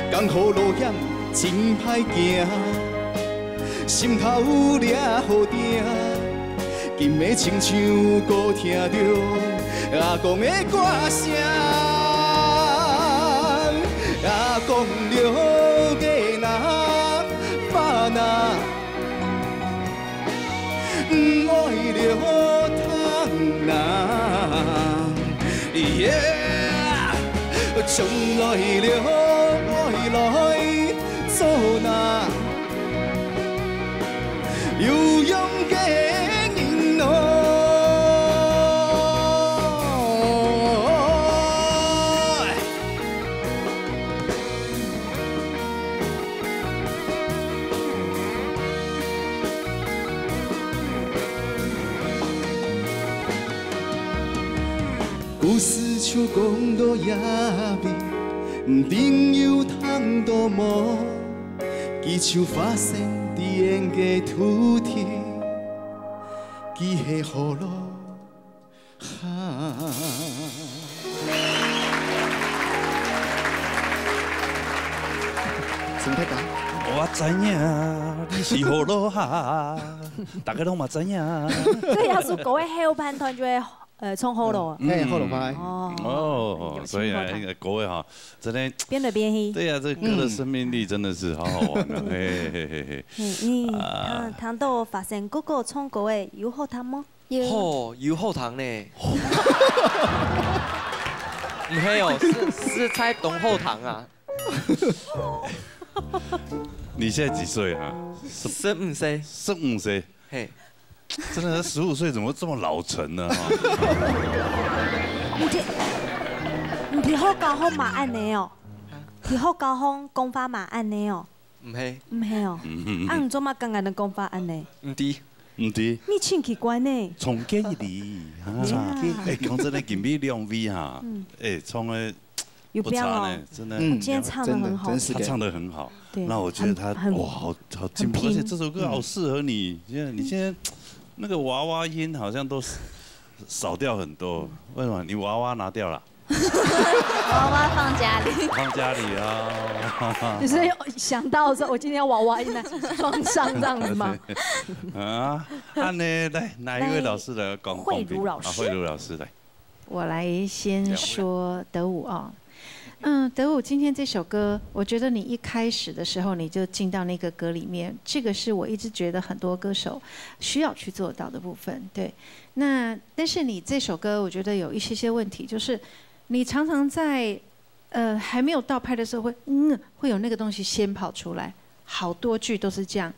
江湖路险真歹行，心头掠雨定，因的亲像搁听着阿公的歌声，阿公了个那巴那，不爱了汤那，从来了爱来做那，有勇的人哦。 故事像讲到夜边，朋友通多无，伊像发生伫演嘅土地，记起雨落下。陈太讲，我知影你是雨落下，大家拢嘛知影。这要是各位后半段就会。 冲后路，哎，后路拍哦，所以啊，那个各位哈，真的边的边黑，对呀，这歌的生命力真的是好好玩啊，嘿嘿嘿嘿。糖豆发现哥哥冲各位有后糖吗？哦，有后糖呢。没有，是在懂后糖啊。你现在几岁啊？15岁。15岁。嘿。 真的，15岁怎么这么老成呢？唔係好高峰嘛安尼哦，係好高峰講法嘛安尼哦。唔係，唔係哦。啊，唔做嘛剛剛的講法安尼。唔啲，唔啲。你真奇怪呢。從幾年啊？哎，講真的，金碧亮 V 哈，哎，唱的不差呢，真的。今天唱得很好，他唱得很好。那我覺得他哇，好進步，而且這首歌好適合你。你現在。 那個娃娃音好像都少掉很多，為什麼？你娃娃拿掉了？娃娃放家裏。放家裡啊！你是想到說我今天要娃娃音來裝上這樣子嗎？啊，按呢來哪一位老師來講？慧茹老師。慧茹老師來。我來先說德武啊。 德武，今天这首歌，我觉得你一开始的时候你就进到那个歌里面，这个是我一直觉得很多歌手需要去做到的部分。对，但是你这首歌，我觉得有一些问题，就是你常常在还没有到拍的时候会有那个东西先跑出来，好多句都是这样，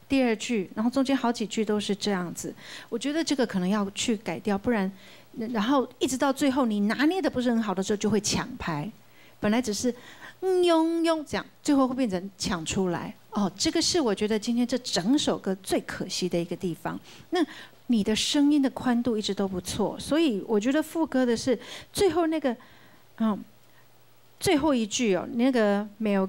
第二句，然后中间好几句都是这样子，我觉得这个可能要去改掉，不然，然后一直到最后你拿捏的不是很好的时候，就会抢拍。 本来只是用这样，最后会变成抢出来哦。这个是我觉得今天这整首歌最可惜的一个地方。那你的声音的宽度一直都不错，所以我觉得副歌的是最后那个，最后一句哦，那个沒有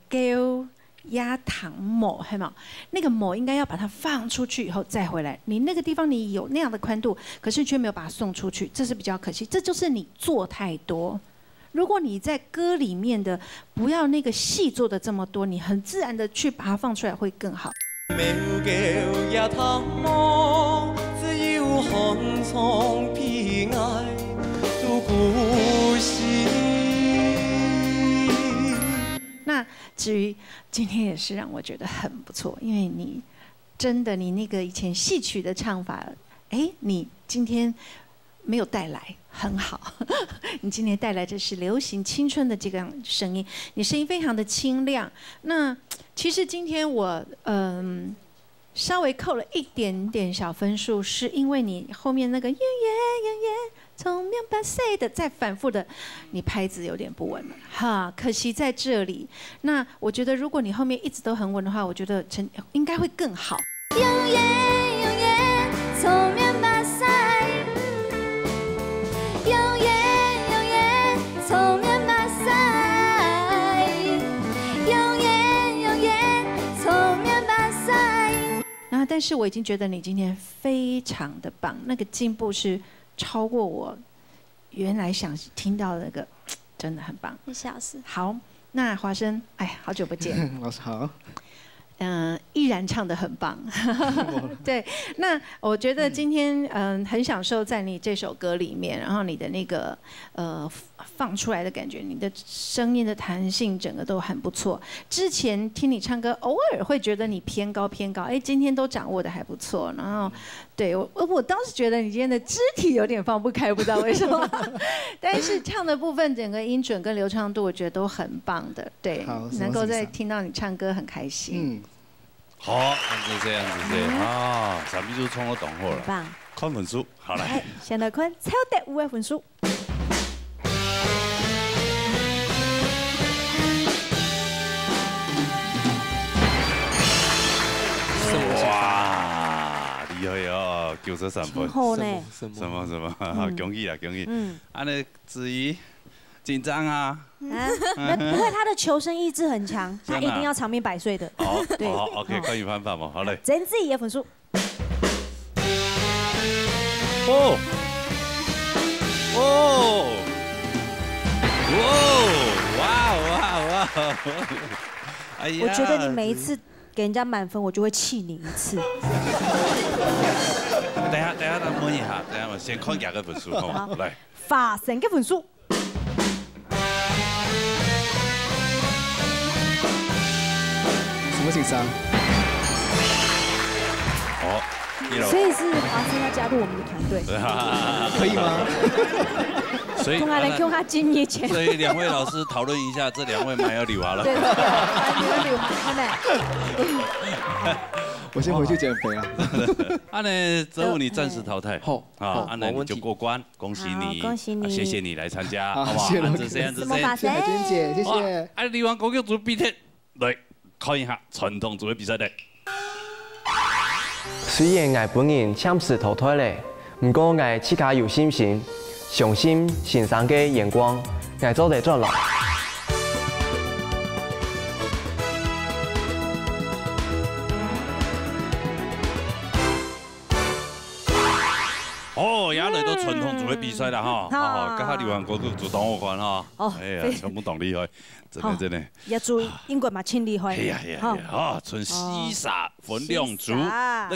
給壓糖某，係嘛？那個某應該要把它放出去以後再回來。你那個地方你有那樣的寬度，可是卻沒有把它送出去，這是比較可惜。這就是你做太多。 如果你在歌里面的不要那个戏做的这么多，你很自然的去把它放出来会更好。沒有叫也探望，只有寒窗悲哀度故事。那至於今天也是讓我覺得很不錯，因為你真的你那個以前戲曲的唱法，哎，你今天沒有帶來。 很好，你今天帶來的是流行青春的這個聲音，你聲音非常的清亮。那其實今天我稍微扣了一點點小分數，是因為你後面那個從面巴塞的再反覆的，你拍子有點不穩了哈，可惜在這裡。那我覺得如果你後面一直都很穩的話，我覺得應該會更好。從面巴塞。 但是我已經覺得你今天非常的棒，那個進步是超過我原來想聽到的那個，真的很棒。1小時。好，那華生，哎，好久不見。老師好。依然唱得很棒。对，那我觉得今天很享受在你这首歌里面，然后你的那个放出来的感觉，你的声音的弹性整个都很不错。之前听你唱歌，偶尔会觉得你偏高，哎，今天都掌握的还不错。然后，对我倒是觉得你今天的肢体有点放不开，不知道为什么。但是唱的部分，整个音准跟流畅度，我觉得都很棒的。对，能够再听到你唱歌很开心。好，就这样啊，三米就冲了动好了。棒！看分数，好来。先来看超得5的分数。哇，厉害哦，93分。好呢。什么？恭喜啦，恭喜！安尼至于紧张啊？不会，他的求生意志很强，他一定要长命百岁的。对，OK， 关于方法嘛，好嘞。曾志怡的分数。哇！哎呀！我觉得你每一次给人家满分，我就会气你一次。等下，咱摸一下，等下我先看2个分数，好，来。法神的分数。什么情商？所以是华生要加入我们的团队，可以吗？所以从来用他经验钱。所以2位老师讨论一下，这2位蛮有礼华了。对，你们礼华，我先回去减肥了。安呢，周五你暂时淘汰。好，安呢你就过关，恭喜你，恭喜你，谢谢你来参加，好不好？这些，谢谢海娟姐，谢谢。礼华国剧组比赛来看一下传统组的比赛的。虽然我本人暂时淘汰了，不过我自家有信心，相信欣赏的眼光，我做得转来。哦，也来到传统组的比赛了哈，好，跟下礼华国剧组同学关哈，哎呀，全部懂厉害，真的。也注意英国嘛，真厉害。哎呀，好，剩4杀分2组，那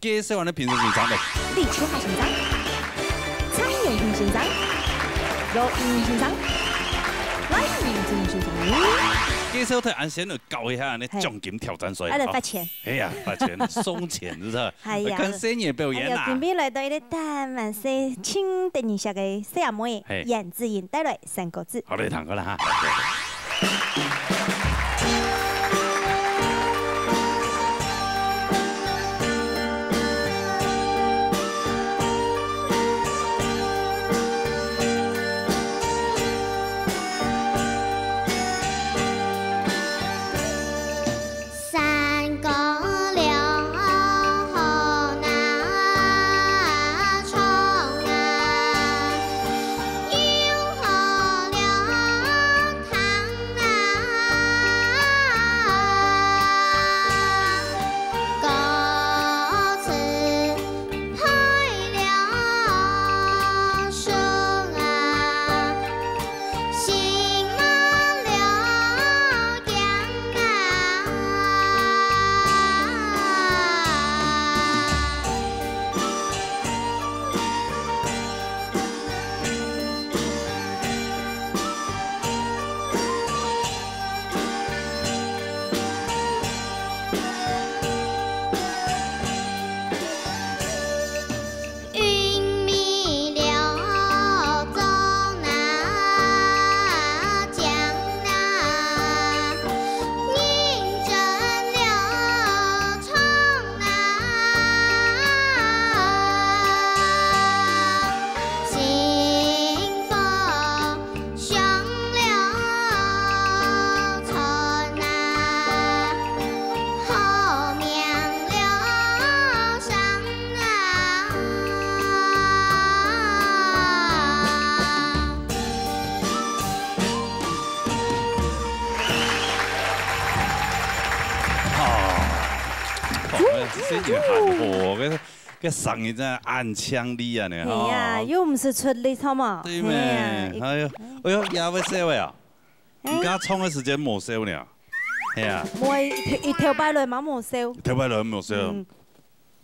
介绍完的评审是长的。李秋华先生，蔡永平先生，罗英先生，赖明真先生。介绍他按先来教一下那奖金挑战赛。还得发钱。哎呀，发钱送钱是不是？哎呀，看深夜表演啦。准备来到一个大满岁，请等一下个小妹严志颖带来3个字。好嘞，堂哥了哈。个上一阵暗枪力啊，你哎呀，又唔是出力好嘛？对咩？哎呦，也要收的啊！你刚冲的时间没收呢。系啊。伊头摆落嘛冇收。头摆落冇收。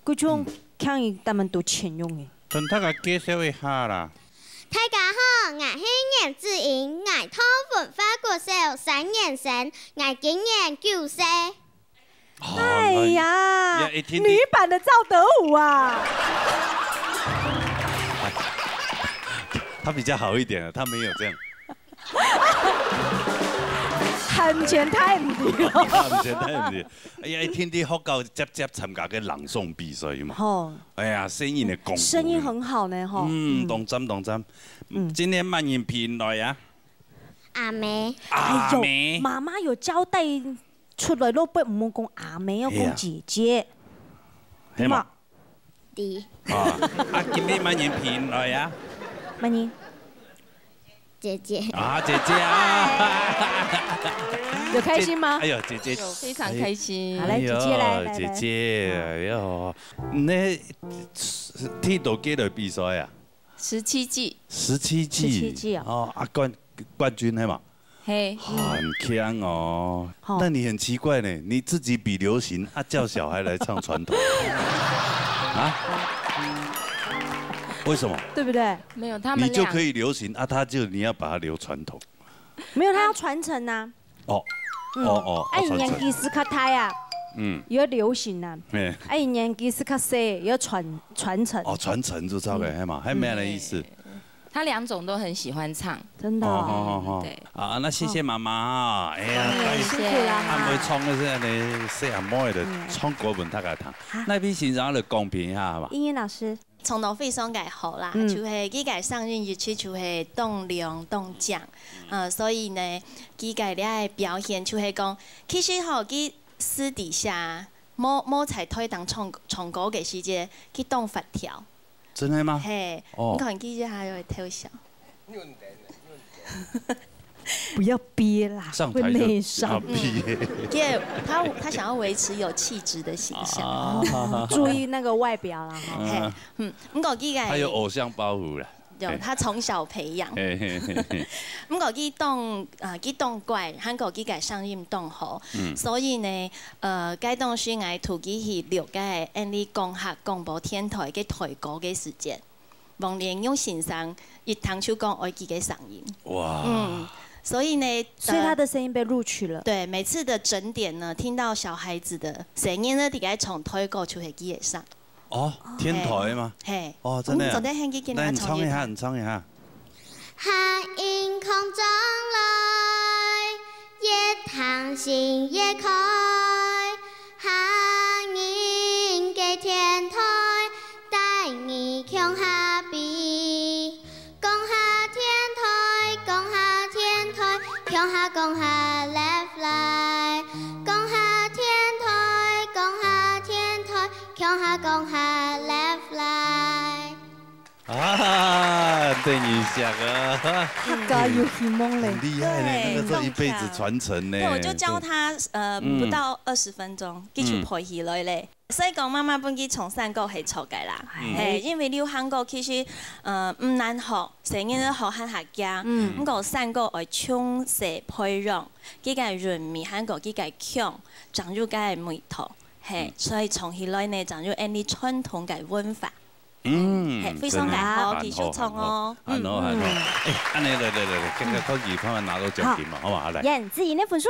嗰種腔伊他們都請用嘅。等大家介紹一下啦。大家好，我係嚴志瑩，我通文化國小3年生，我今年9歲。哎呀，女版的趙德武啊！他比較好一點，他沒有這樣。含錢太唔掂咯。含錢太唔掂。哎呀，天啲學校接參加嘅朗誦比賽嘛。哦。哎呀，聲音嘅功夫。聲音很好呢，吼。動針。今天慢音頻來啊。阿妹。阿妹。媽媽有交代出來咯，不唔好講阿妹，要講姐姐。係嘛？啲。啊，今天慢音頻來啊。慢音。姐姐啊，姐姐啊，有開心嗎？哎呦，姐姐非常開心。好嘞，姐姐來，姐姐，哎呦，你踢到幾隊比賽啊？17季。17季啊！哦，啊冠軍係嘛？嘿。很強哦。那你很奇怪呢，你自己比流行，啊叫小孩來唱傳統，啊？為什麼？對不對？沒有他們。你就可以流行啊，你要把它留傳統。沒有，他要傳承吶。哦。哎，年紀是較大啊。要流行啊。哎，年紀是較細，要傳承。哦，傳承就差嘅係嘛？係咩的意思？他2種都很喜歡唱，真的。對。啊，那謝謝媽媽。哎呀，辛苦啦。啱去唱嗰陣，你細阿妹就唱歌本他個彈。那邊先生嚟講評一下係嘛？英英老師。從頭非常介好啦，就是佢個上任日期就是動量動獎，所以呢，佢個咧表現就是講，其實吼佢私底下冇才推當唱歌嘅時間，佢動發條。真的嗎？嘿，你看佢還有偷笑。不要憋啦，會內傷。因為他想要維持有氣質的形象，注意那個外表啦。咁個佢他有偶像包袱啦。有，他從小培養。咁個佢動怪，韓國佢個上任動好，所以呢，該動是愛圖佢去了解安利講客廣播電台嘅台歌嘅時間，往年用線上一堂就講愛佢嘅聲音。哇！所以呢，所以他的聲音被錄取了。對，每次的整點呢，聽到小孩子的聲音呢，大概從台歌就會記得上。哦，天台嗎？嘿。哦，真的。昨天聽見那你唱一下，你唱一下。海映空中來，夜tháng星夜開，海映嘅天台，帶你向下比，講下天台，講下天台，向下講下 left line，講下天台，講下天台，向下講下 left line。啊，對你想啊，他有希望嘞，很厲害呢，那個做一輩子傳承呢。對，我就教他不到20分鐘，佢就陪起來咧。所以講媽媽本佢從3個係錯嘅啦，係因為你韓國其實唔難學，成日都學喺客家，咁個3個愛唱寫配樂，佢個潤味韓國佢個強，長入個味道，係所以從起來呢長入安啲傳統嘅文化。非常好，繼續唱哦。好，安妮嚟，今日科技方面拿到獎金嘛，好嘛？嚟。嚴志瑩那本書。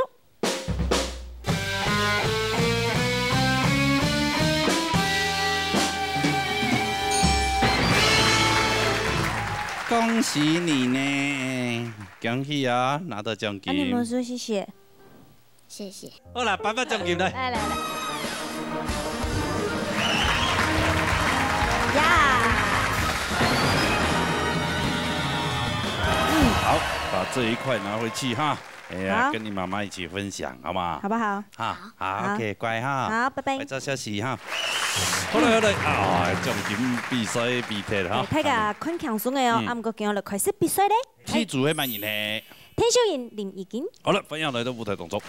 恭喜你呢，恭喜啊，拿到獎金。安妮本書，謝謝。謝謝。好啦，頒發獎金嚟。來。好，把這一塊拿回去哈，哎呀，跟你媽媽一起分享，好嗎？好不好？好 ，OK， 乖哈。好，拜拜。快做消息哈。好嘞，啊，獎金比賽比踢哈。睇下坤強鬆嘅哦，啱過見我哋開始比賽咧。踢組係乜嘢呢？天少賢、林怡堅。好了，分享來到舞台動作。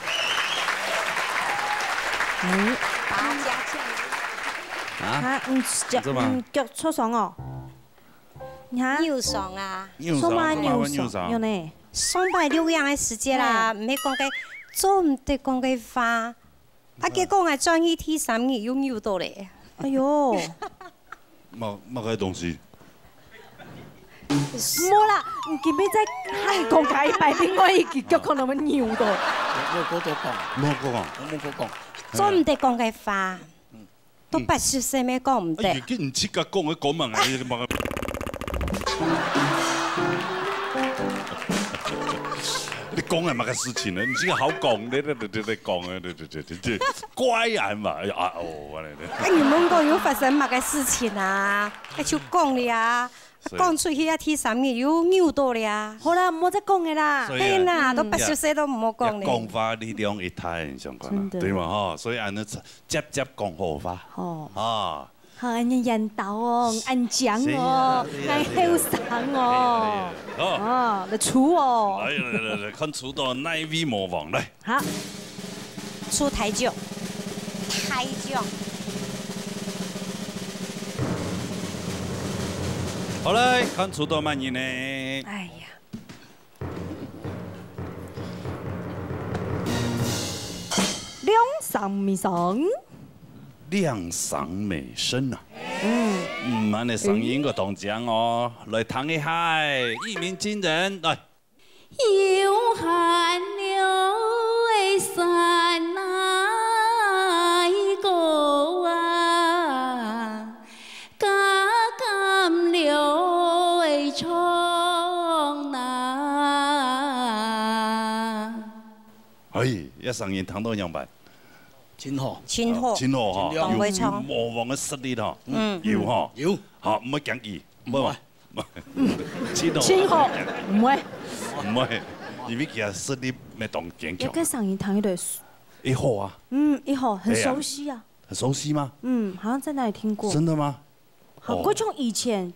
打架腳出爽哦。又爽啊！爽呢？上班6樣嘅時間啦，唔係講嘅做唔得讲嘅花，结果我转去睇3年又扭到咧。哎呦，乜嘅東西？冇啦，唔見你在講解擺另外一個腳可能會扭到。冇嗰度講，冇嗰講，我冇嗰講。做唔得講嘅花，都80歲咩講唔得。哎呀，佢唔切㗎講嘅講問你問。你講係乜嘅事情啊？唔知好講，你講啊，乖人嘛，啊哦，你們講有發生乜嘅事情啊？就講了啊，講出去啊，T 3年又扭到了啊。好啦，唔好再講嘅啦。係啦，都80歲都唔好講咧。講話力量一體相關啦，對嘛嗬？所以按你接講好法。哦。啊。好，你人道哦，安講哦，愛後生哦，哦，來出哦。來，看出到哪位魔王來。好，出台將，台將。好嘞，看出到乜嘢呢？哎呀，兩上面上。亮嗓美聲啊！安尼聲音個動靜哦，來彈一下，一鳴驚人，來。有寒流的山哪個啊？加甘流的衝哪？哎，一聲音彈到樣辦？真好，真好，真好哈！有魔王嘅實力哈，有哈，有，好唔會講佢，唔會，真好，唔會，唔會，因為佢實力咩當堅強。有個聲音彈一對，一號啊，一號很熟悉啊，很熟悉嗎？好像在哪裡聽過。真的嗎？好，我從以前，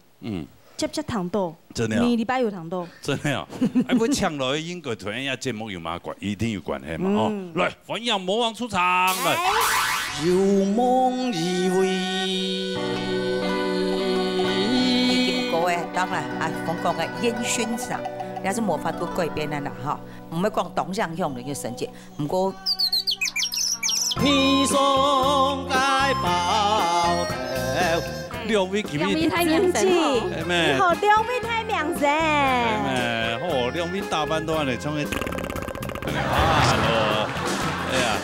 接糖豆，真的啊，每禮拜有糖豆，真的啊，哎，我搶來應該同人家節目有乜關，一定有關係嘛，哦，來，歡迎魔王出場，來，有夢以為。經過嘅，當然啊，講講嘅煙燻上，也是冇法度改變嘅啦，嚇，唔係講動向向嘅神蹟，唔過。天上街包頭。兩位幾位太年紀，以後兩位太名聲。哦，兩位大班都嚟唱嘅，啊，哎呀！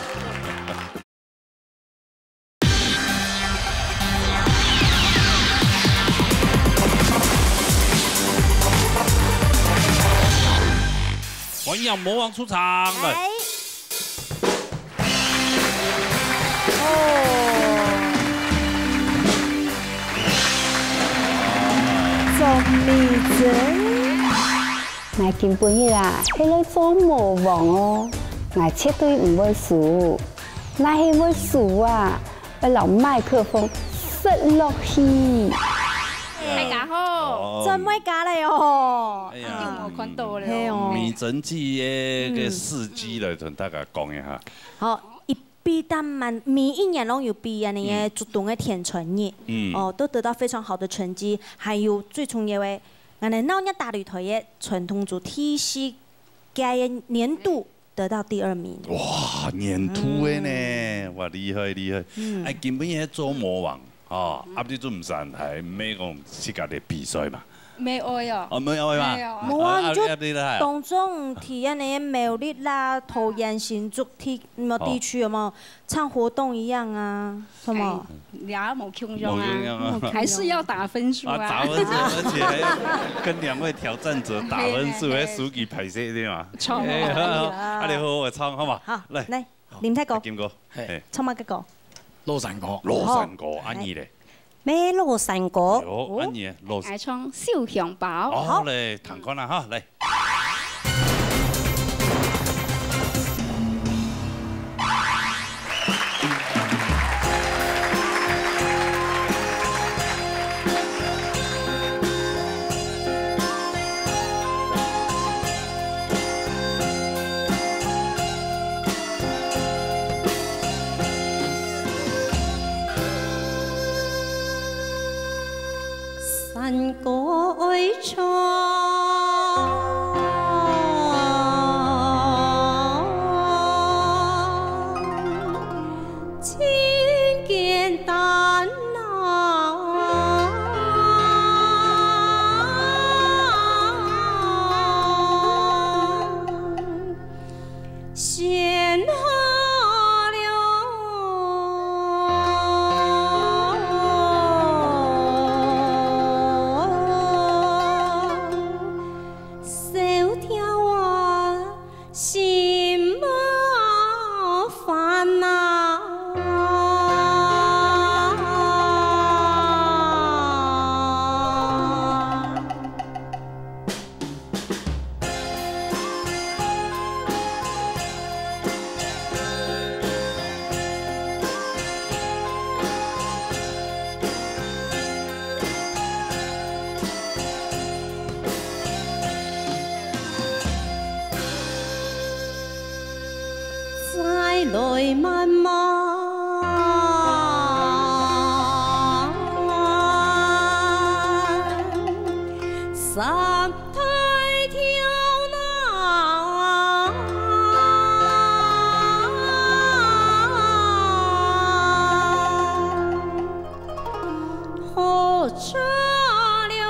歡迎魔王出場。我根本日啊，係來做魔王哦，我絕對唔會輸，那係會輸啊，要留麥克風塞落去。係假好，真係假嚟哦！哎呀，我看到了。擬真記嘅事蹟嚟同大家講一下。好。比他們每一年都有比啊，那些主動的填成績，都得到非常好的成績。還有最重要的，我哋鬧日大旅台嘅傳統組 TC 嘅年度得到第2名。哇，年度嘅呢，哇厲害厲害！哎，根本係做魔王，哦，啊啲都唔散係咩講自家嘅比賽嘛。沒愛啊！哦，沒愛嘛？冇啊，就當中體驗那些美麗啦、桃園新竹地區有冇唱活動一樣啊？什麼？也冇輕鬆啊，還是要打分數啊！打分數，而且還要跟2位挑戰者打分數，還數據排泄啲嘛？錯，啊你好好唱好嘛？好，嚟，念睇歌。劍哥，係唱乜嘅歌？羅神歌。羅神歌，安兒咧。咩羅神歌？有安兒，羅。愛唱小香包。好，嚟彈歌啦嚇，嚟。山歌愛唱。來漫漫。三台跳那，火車了，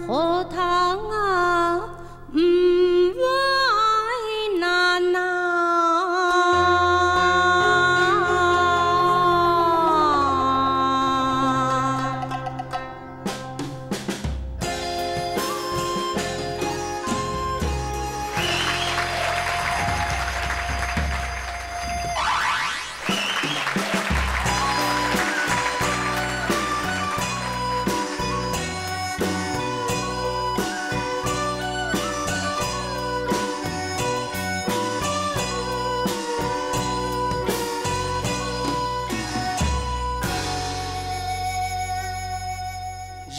荷塘啊，唔愛難啊。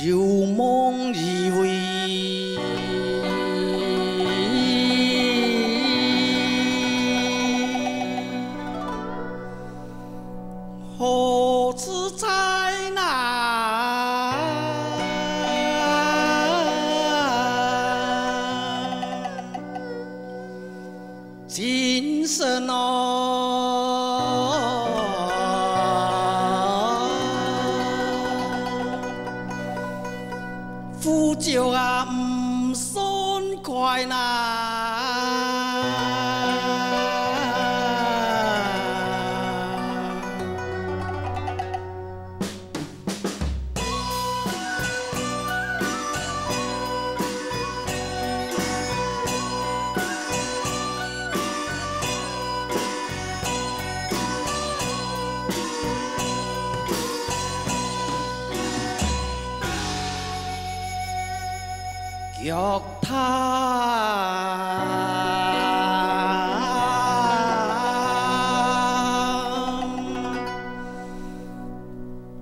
有夢以為何自在那？今生苦酒啊，唔爽快呐！腳灘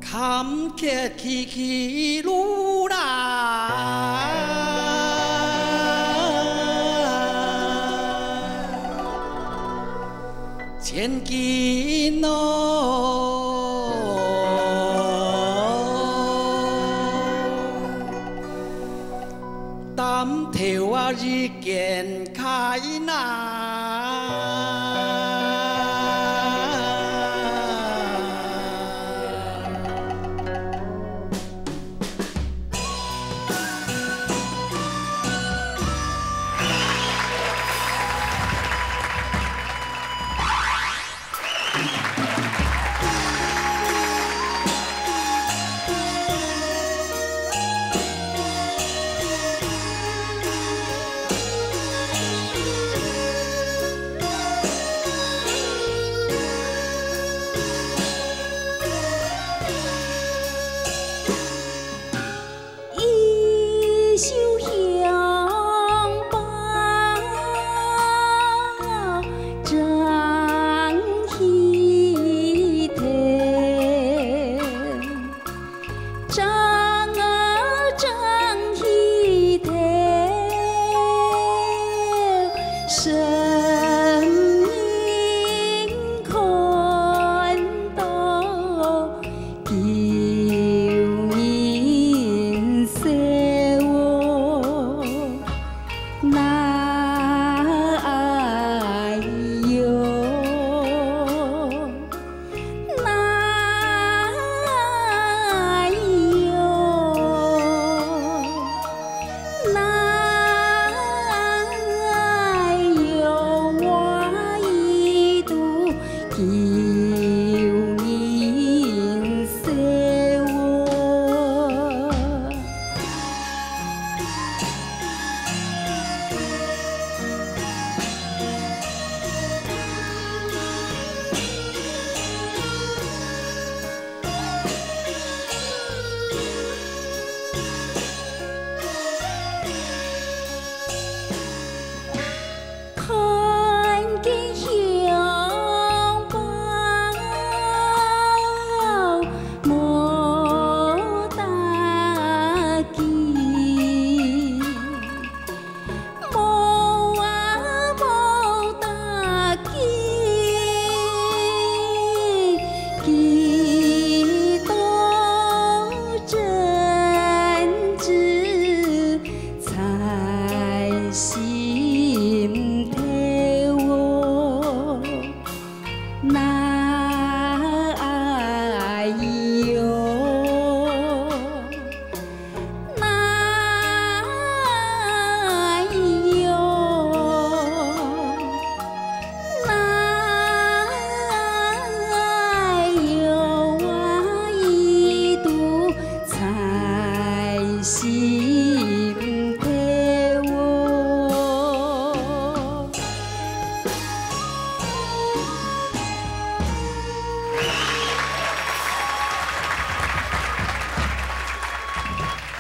坎坷崎嶇路啦，千金哦。擔頭啊，日見開那。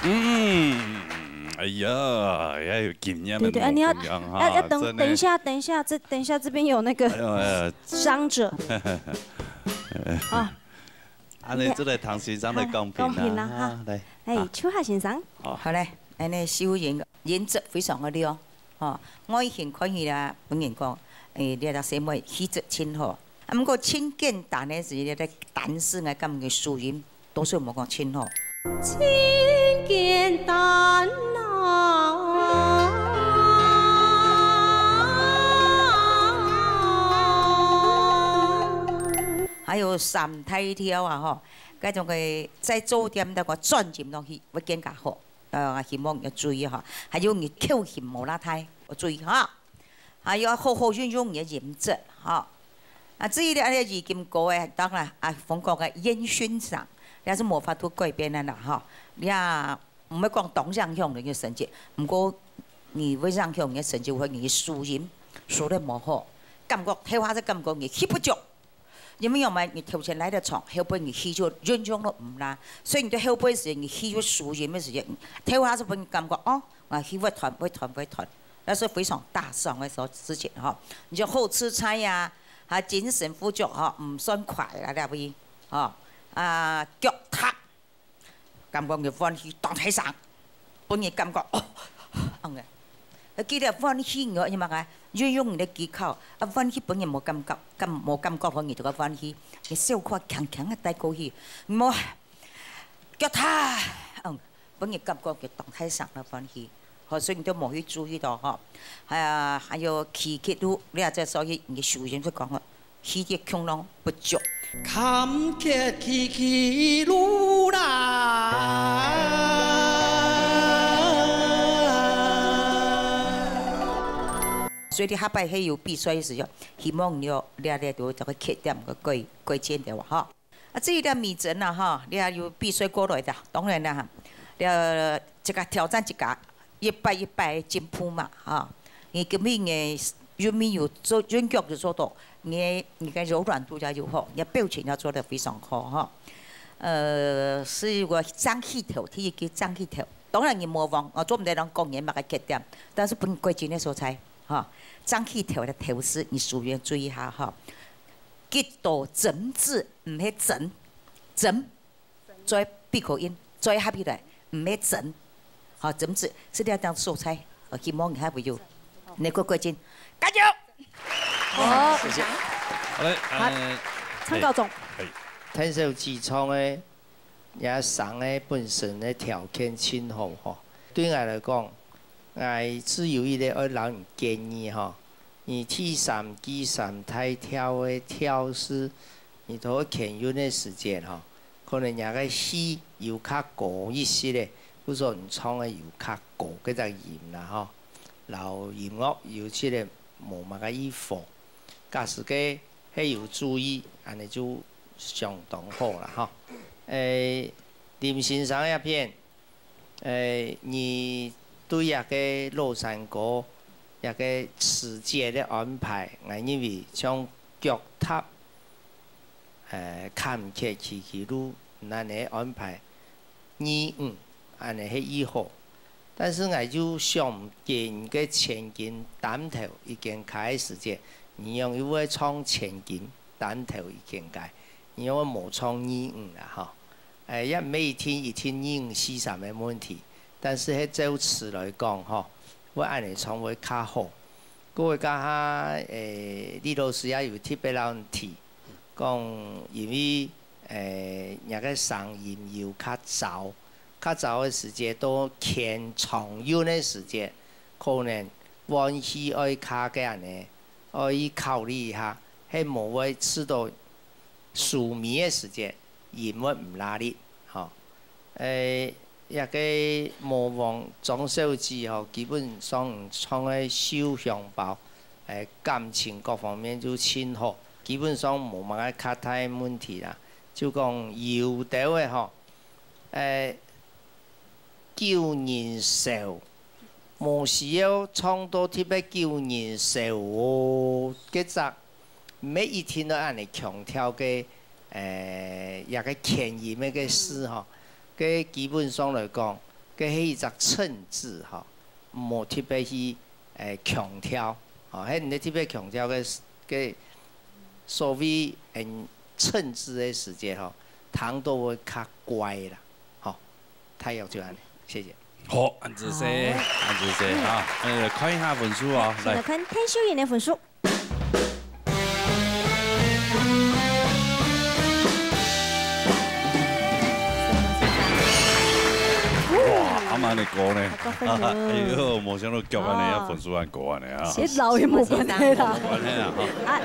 哎呀，要有经验的对对，你要等一下，这边有那个伤者。啊，安尼这个唐先生来公平啦，哈，来，哎，秋夏先生。好嘞，安尼修颜颜值非常的亮，哦，我以前看伊啦，本人讲，你个小妹气质真好，啊，不过真简单的是你个单词我感觉输音多数冇讲真好。真简单啊！还有三太挑啊吼，嗰種嘅在酒店度個專業落去會更加好。希望要注意哈，還有你口型冇拉太，要注意哈。還有好好運用嘅顏值哈。啊，至於咧已經過嘅，當然啊，鳳國嘅煙燻上，也是冇法度改變嘅啦哈。你啊，唔係講當上向嘅成績，不過你會上向嘅成績會你輸贏，輸得冇好，感覺睇下只感覺你起不足。因為你頭前來的床，後背你起咗運用都唔啦，所以你對後背時你起咗輸贏嘅時候，睇下只本感覺哦，我起會團，那是非常大傷嘅所事情哈。你就好吃菜呀，啊精神富足哈，唔算快啦，對不對？哦，啊腳踏，感覺你歡喜當體上，本人感覺哦，嘅。記得歡喜我，因為啊，運用你嘅技巧，啊歡喜本人冇感覺，冇感覺可以做個歡喜，你小塊強嘅帶過去，冇腳踏，本人感覺嘅動態上嘅歡喜，所以你都冇去注意到嗬。還有氣血都，你話即係所以你熟人都講嘅，氣血強壯不足。坎坷起起路來。所以你下擺喺有比賽嘅時候，希望你要到這個缺點個改進的話，哈。啊，至於啲迷陣啊，哈，你係有比賽過來的，當然啦，你這個挑戰一擺進步嘛，哈。你咁樣嘅有沒有做軟腳就做到，你嘅柔軟度要好，你表情要做得非常好，哈。是個爭氣頭，佢叫爭氣頭。當然你模仿，我做唔到人講嘢乜嘅缺點，但是本改進嘅所在。哈，張氣頭的頭飾，你屬於注意下哈。結到整字唔係整，再閉口音，再下邊嚟唔係整，好整字是啲當素材，我希望你係會有，你個改進，加油！好，謝謝。好嘞，陳教總。天授痔瘡嘅也生嘅本身嘅條件真好嗬，對我嚟講。只有一個我老人建議哈，你T3、G3太跳的跳是，你頭前用的時間哈，可能也個戲有較高一些咧，不說你唱的有較高嗰隻音啦哈，然後音樂有即個冇乜個衣服，假使個係有注意，安尼就相當好啦哈。林先生一片，你。對一個落山歌一個時間的安排，我認為像腳踏坎坷起起路，那你安排2、5，安尼係以後。但是我就想見個前景單頭已經開時間，你用一位唱前景單頭已經開，你用冇唱2、5啦嚇。一每天2、5、4、3嘅問題。但是喺周詞來講，嗬，我按嚟唱會較好。嗰個家下李老師也有特別老人提，講因為那個聲音要較早嘅時間到偏長音嘅時間，可能往期愛較嘅人呢，愛考慮一下，喺冇會知道數米嘅時間，音樂唔拉力，嗬，一個模仿裝修之後，基本上唱嘅燒香包，感情各方面就親和，基本上冇乜嘅較大問題啦。就講搖到嘅嗬，叫人笑，冇需要唱到特別叫人笑喎。嗰隻每一天都按嚟強調嘅一個前言嘅事嗬。基本上來講，佮迄一只称字吼，无特别去强调，吼，迄你特别强调个所谓称字的时间吼，糖都会较乖啦，吼，太要就安尼，谢谢。好，安子生，安子生啊，看一下分数啊，来看天秀妍的分数。哇，阿妈你高呢？哎呦，冇想到脚安尼啊，分数安高安尼啊。其实老也冇关系啦。冇关系啦，哈。啊，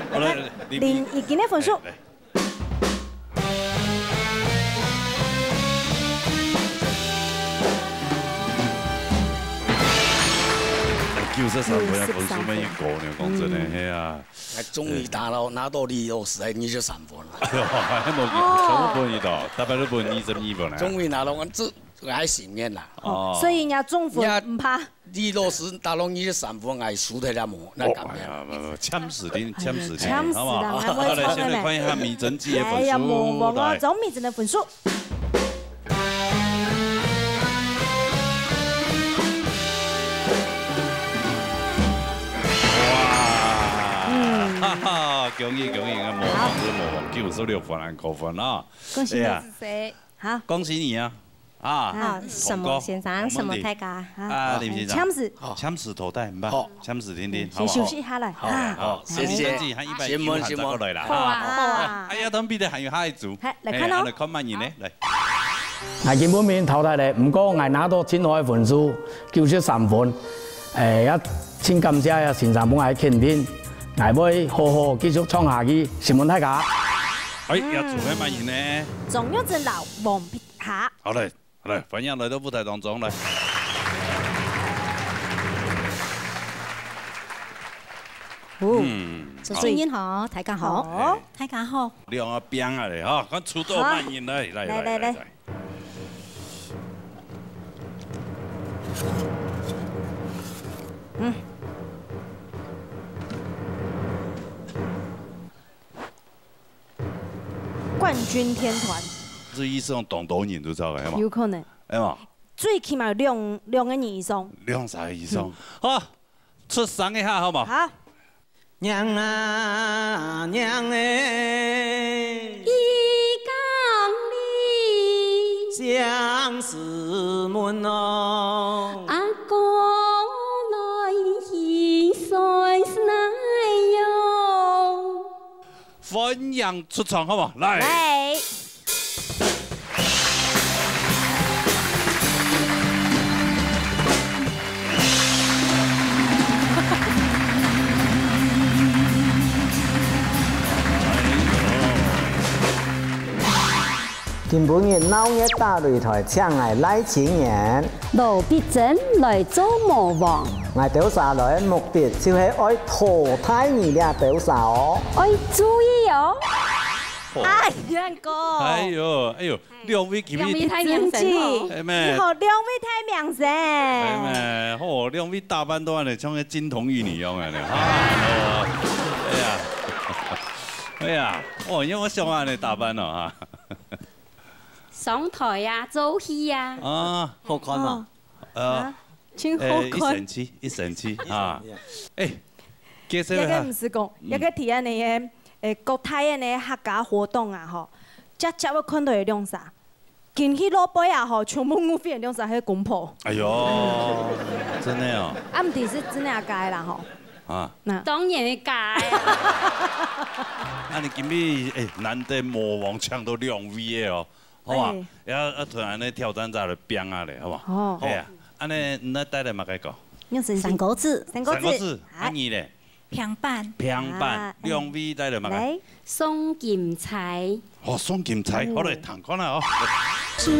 林已经的分数。93分啊，分数没一高呢，讲真的，嘿啊。终于拿到263分了。哎呦，还冇全部分一道，大概都分22分了。终于拿到，这还幸免啦。哦。所以人家中分唔怕。260拿到23分，还输得了冇？那干咩？呛死你，呛死你，呛死啦！好来，现在看一下米珍记的分数。哎呀，我找米珍的分数。哈哈，恭喜啊！魔王96分还高分啊！恭喜你！好，恭喜你啊！啊，什么先生，什么太家啊？林先生，枪死头戴，唔好，枪死听听，先休息下来。好，谢谢。新闻过来啦！好啊！哎呀，等比的还有下一组，来看咯，来看慢人呢，来。我基本面淘汰咧，唔过我拿到真好嘅分数，93分。也请感谢啊，先生帮我肯定。我會好好繼續創下去，新聞大家。哎，要做咩乜嘢呢？仲有隻老王皮下。好嘞，分享來到舞台當中來。聲音好，大家好，大家好。兩個邊啊嚟嚇，咁出到乜嘢嚟？冠军天团，这意思用动导演都知道嘅嘛？有可能。係嘛？最起碼兩個人以上。兩三個以上。好，出聲一下好嘛？好。娘啊娘哎，一缸里相思門哦。阿公來去算是哪有？分享出場好嘛？來。來。今晡日鬧熱大擂台，請嚟賴清妍、盧必珍來做魔王。我調查來目的就係愛淘汰你倆調查哦。愛注意哦。哎呀哥！哎呦，兩位今日太明智，你好，兩位太明神。係咩？好，兩位打扮到安尼，像個金童玉女樣安尼。哎呀，哦，因為我想安尼打扮哦嚇。上台呀，做戲呀。啊，好看嘛？真好看。一神奇啊！誒，其實一個唔是講，一個提安尼嘅國泰嘅呢客家活動啊，吼，只我看到係兩啥，見去老輩啊，吼，全部我變兩啥係公婆。哎呦，真的哦。啊，唔係是真係假啦，吼。啊，當然係假。啊，你今日難得魔王搶到兩位嘅哦。好啊，要突然咧挑戰在嚟邊啊嚟，好嘛？哦，係啊，安尼你帶嚟乜嘅個？用三個字，三個字，安尼咧？平板，兩位帶嚟乜嘅？送劍菜。哦，送劍菜，好嚟談講啦哦。祝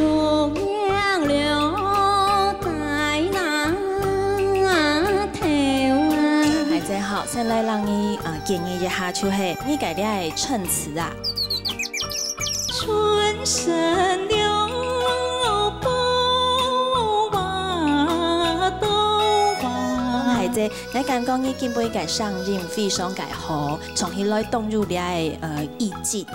娘了在那頭啊！大家好，先來讓你建議一下，就係你改啲係襯詞啊。春神了寶華都華，係啫，你剛剛已經被改上任非常改好，重新來動入你嘅意境。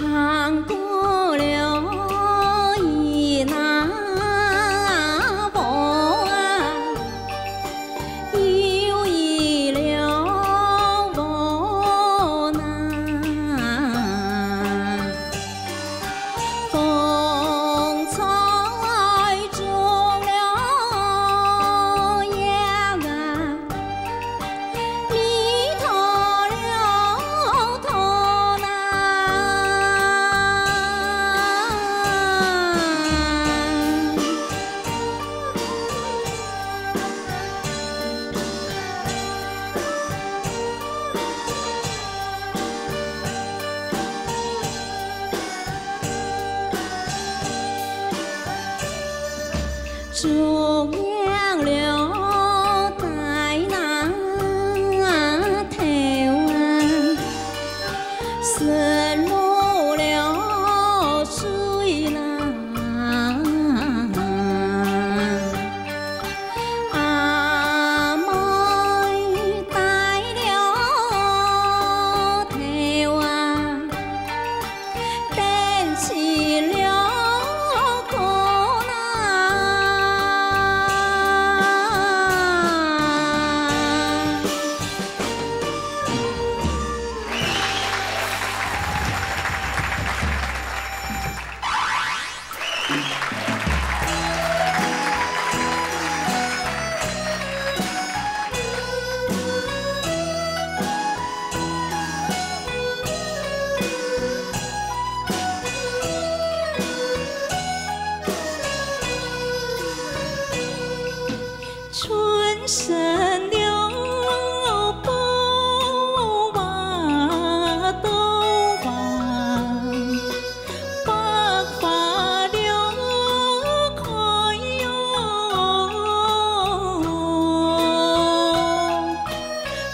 行过了一那步啊，又一了步那，风采中了叶啊，迷透了头那。中央了在那头啊，渗入了水那，阿妹带了头啊，登起了高那。春生了宝娃都黄，白发了开哟，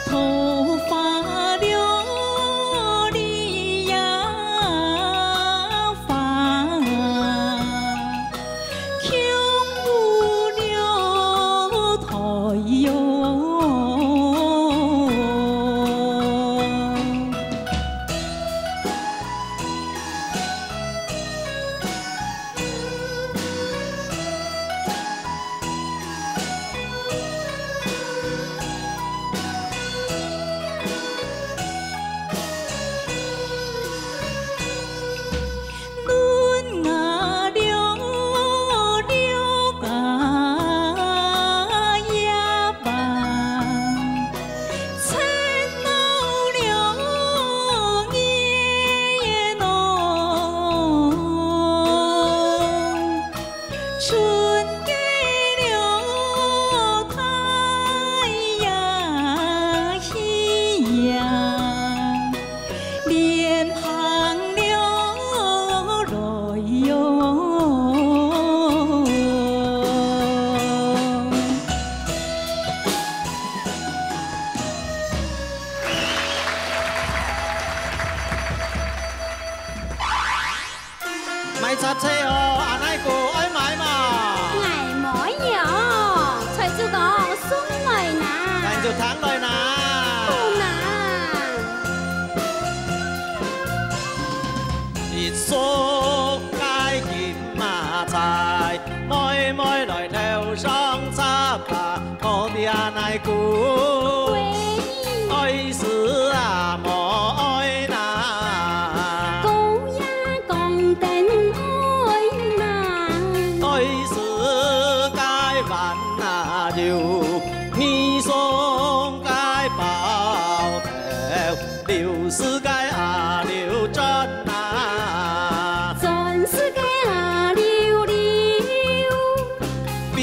头发了梨呀发。哎呦，论啊了啊。春给了太阳夕阳，脸庞了来哟。咪插車哦，阿奶哥愛買嘛。哎冇有，才知道送来拿。咱就躺來拿。不拿。一束街劍馬柴，妹妹來頭上插吧，我的阿奶姑。愛是阿莫愛拿。你送街包頭，劉世界阿劉真啊，真世界阿劉劉，邊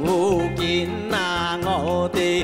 無見啊我哋。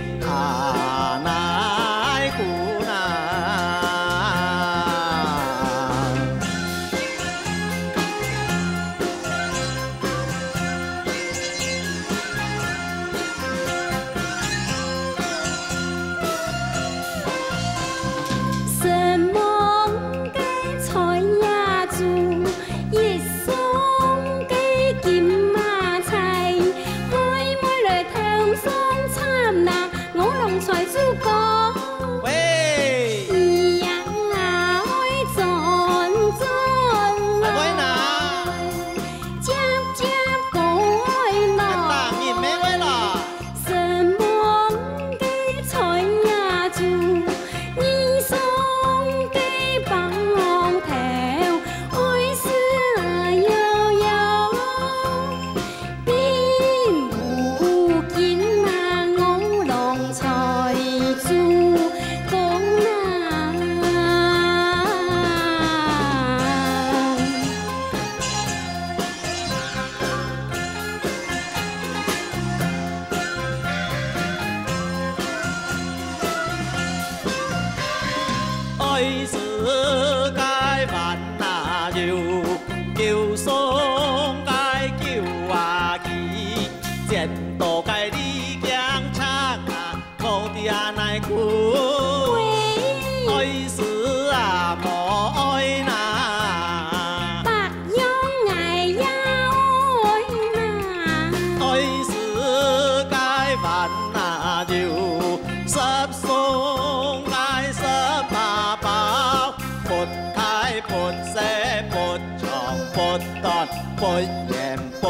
不斷，不言不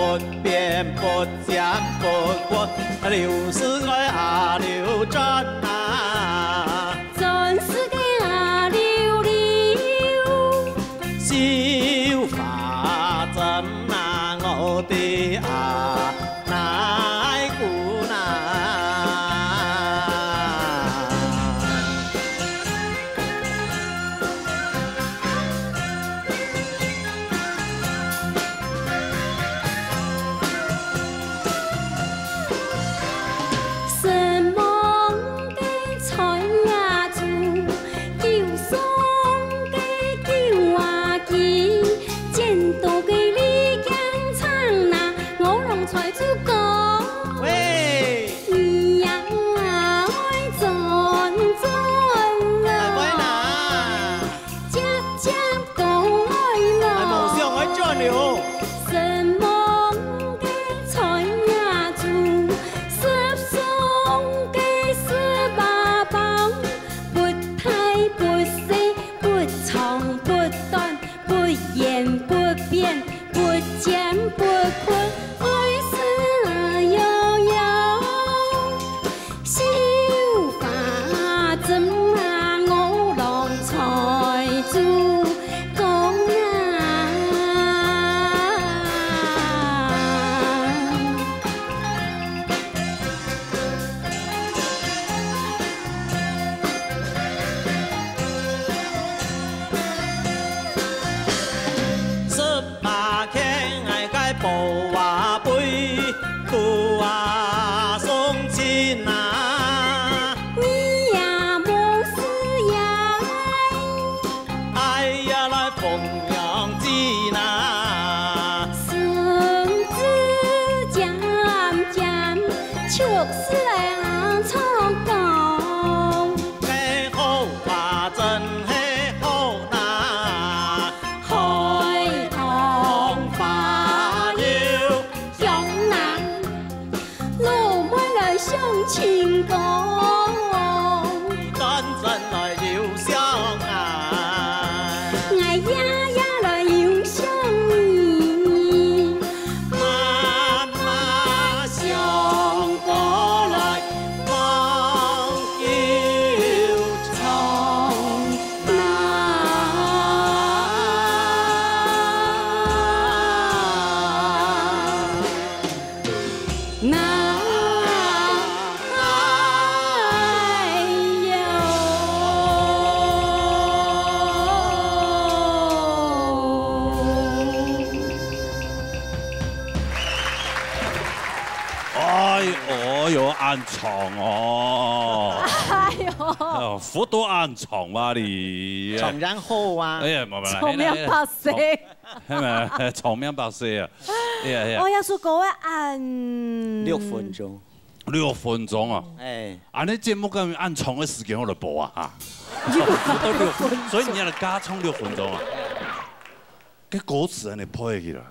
變，不講不過，流是愛阿流轉啊，全世界阿流流，小花針啊，我的阿奶姑娘。 情歌，真正來要相愛，愛呀呀來要相依，慢慢相過來望要從那。 暗藏哦！哎呦，佛多暗藏嘛你！藏然後啊！哎呀，冇長命百歲，係咪？長命百歲啊！哎呀，我要說各位按6分鐘，6分鐘啊！哎，啊，你節目咁按長嘅時間我嚟播啊嚇！6分鐘，所以你要加長6分鐘啊！cái歌詞你配起來。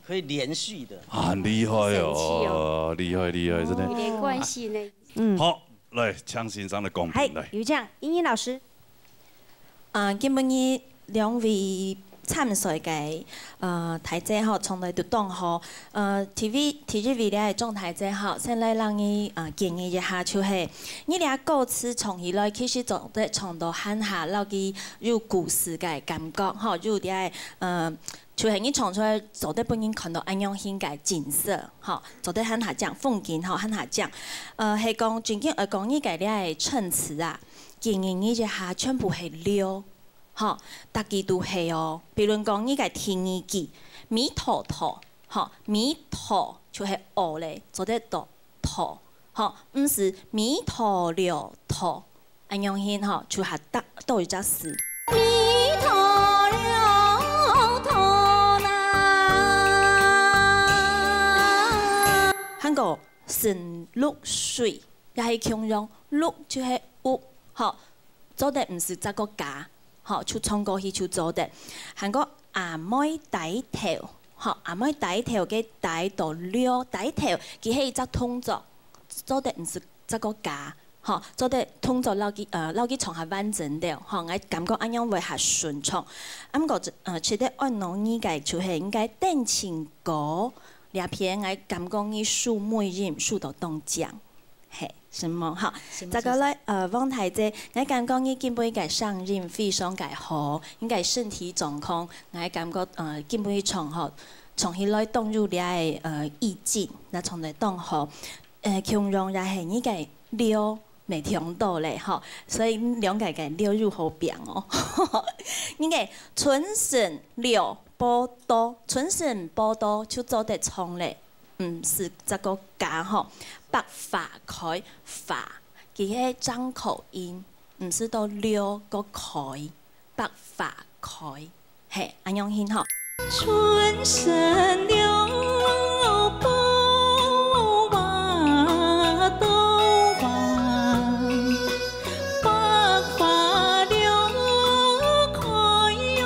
可以連續的啊，很厲害哦，厲害厲害，真的。有點關係呢。嗯。好，來唱先生的公平來。有請英英老師。今晡日兩位參賽嘅台姐吼，從來都當好TVB 咧種台姐吼，先來讓你建議一下，就係你倆歌詞從起來其實做得唱到很下，撈佢有故事嘅感覺，吼，有啲就係你唱出來，做得本人看到安樣型嘅景色，吼，做得很下講風景，吼，很下講。係講正經講呢個咧唱詞啊，建議你一下全部係溜，吼，大家都係哦。比如講呢個天意記，米坨坨，吼，米坨就係學咧，做得到坨，吼，唔是米坨了坨，安樣型吼，就係都一隻詞。米坨了坨。 韓國成綠水，也係形容綠就係屋，嗬，做得唔是一個家，嗬，就唱歌去就做得。韓國阿妹帶頭，嗬，阿妹帶頭嘅帶到了帶頭，佢係一隻動作，做得唔是一個家，吼，做得通做老几唱下完整了，吼，我感觉安样会较顺畅。啊，毋过觉得按农呢个就是应该电情歌，两篇我感觉伊数每人数到动奖，嘿。 什么好？再个咧，汪太姐，我感覺伊基本嘅上任非常嘅好，應該身體狀況，我感覺基本從起來動入嚟意境，那從來動好，強容也係呢個料未聽到咧，吼，所以兩個嘅料入好餅哦，呢個純神料波多，純神波多就做得從咧。 是這個假吼，白發開發，佢係張口音，唔是到了個開，白發開，係安樣先吼。春神了波瓦多瓦，白發了開喲。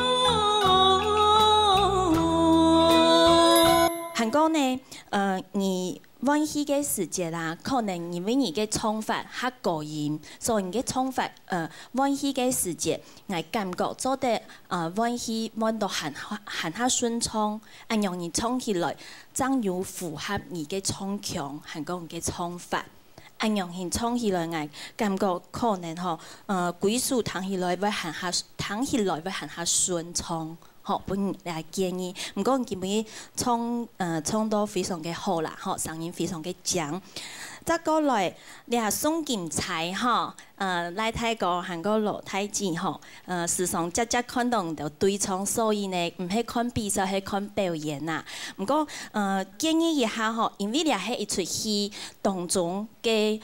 韓國呢？ 你溫戲嘅時節啦，可能因為你嘅唱法較高音，所以你嘅唱法溫戲嘅時節，我感覺做得溫戲溫到很較順暢，按樣你唱起來，真有符合你嘅唱腔，韓國人嘅唱法，按樣你唱起來，我感覺可能吼幾首彈起來會很較順暢。 好，本來建議，唔過基本唱到非常嘅好啦，吼，聲音非常嘅強。再過來，你係宋金財吼，來泰國韓國老太子吼，時常只看到就對唱，所以呢，唔係看比賽，係看表演呐。唔過建議一下吼，因為你係一出戲當中嘅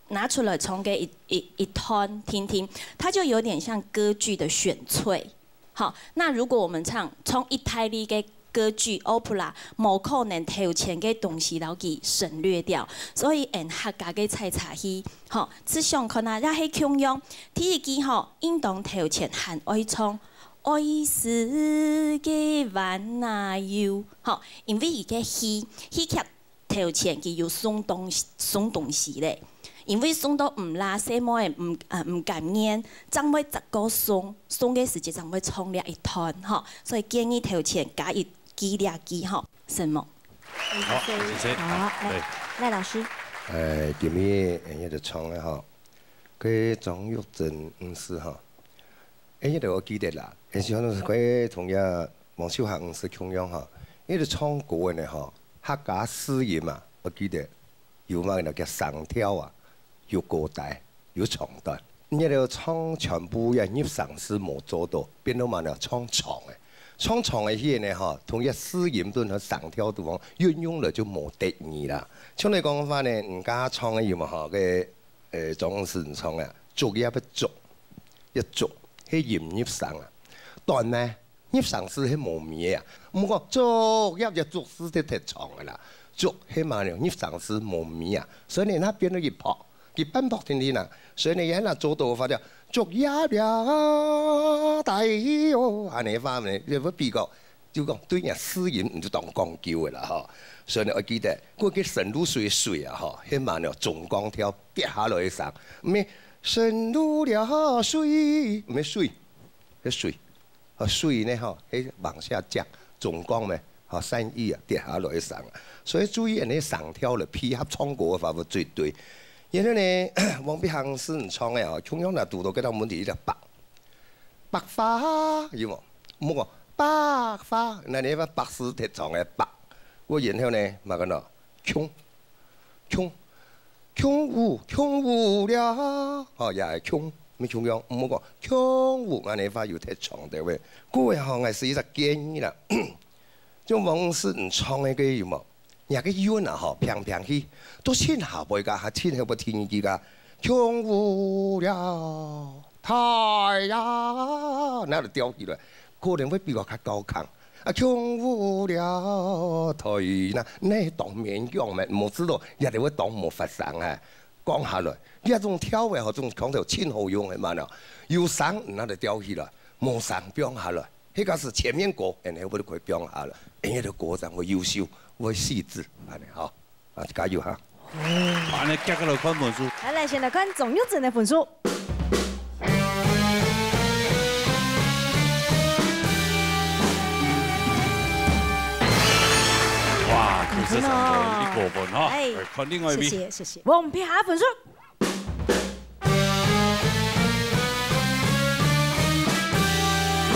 拿出來唱嘅一段聽聽，它就有點像歌劇的選粹。 好，那如果我們唱意大利嘅歌劇 opera， 冇可能頭前嘅東西都給省略掉，所以客家嘅採茶戲，吼，只想看啊，也係強樣。第一句吼，應當頭前很愛唱，愛是嘅萬那要，吼，因為伊嘅戲劇頭前佢要送東西咧。 因為送到唔拉些麼誒唔感染，將會一個送嘅時節將會衝了一團嗬，所以建議頭前加一兩句嗬，什麼？好，謝謝。好，賴老師。今日一個唱嘅嗬，佢張玉珍女士嗬，一個我記得啦，有時可能佢同樣王秀霞女士同樣嗬，一個唱歌嘅嗬，客家詩音嘛，我記得有乜嘢叫上跳啊？ 有歌帶，有長段。你哋唱全部嘅入上是冇做到，變到嘛咧唱長嘅，唱長嘅戲呢嗬，同一詩音段和上跳地方運用了就冇得意啦。像你講翻呢，人家唱嘅要嘛嗬嘅總是唱嘅，逐一不逐，一逐係嚴入上啊。但呢入上是係冇味啊，唔過逐一就逐是得太長嘅啦，逐係嘛咧入上是冇味啊，所以你那邊都一拍。 佢奔波天天啊，所以你喺那做到發咗逐一了大哦，安尼翻嚟，你會比較就講對人私隱唔就當講究嘅啦嗬。所以我記得嗰個神路水啊嗬，起碼了總光跳跌下來上，咩神路了水，咩水，嘅水，啊水呢嗬，喺往下降，總光咩，啊山意啊跌下來上，所以注意人哋上跳了配合唱歌嘅法會最對。 然後呢，王碧恆是唔唱嘅哦，中央嗱讀到幾多問題就白花要冇冇個白花，嗱你話白是鐵唱嘅白，我然後呢咪講咯，強舞了，哦又係強咩強樣，冇個強舞，嗱你話要鐵唱嘅喂，嗰位行係是一個建議啦，就王是唔唱嘅嘅要冇。 人個冤啊嗬，平平去，都千下背㗎，係千下不天意㗎，強舞了太陽，那就掉起來，可能會比較高亢。啊，強舞了太陽，你當綿羊咩？冇知道，人哋會當冇發生啊。講下來，呢一種跳嘅，嗰種講到千好用嘅嘛咯，有聲那就掉起來，冇聲變下來，呢個是前面過，然後我哋可以變下來，呢個過程會優秀。 會細緻，係咪好？啊，加油嚇！安尼结个来看分数。来，先来看钟玉珍的分数。哇，93分，1分哈。来看另外一边。谢谢。王皮下分数。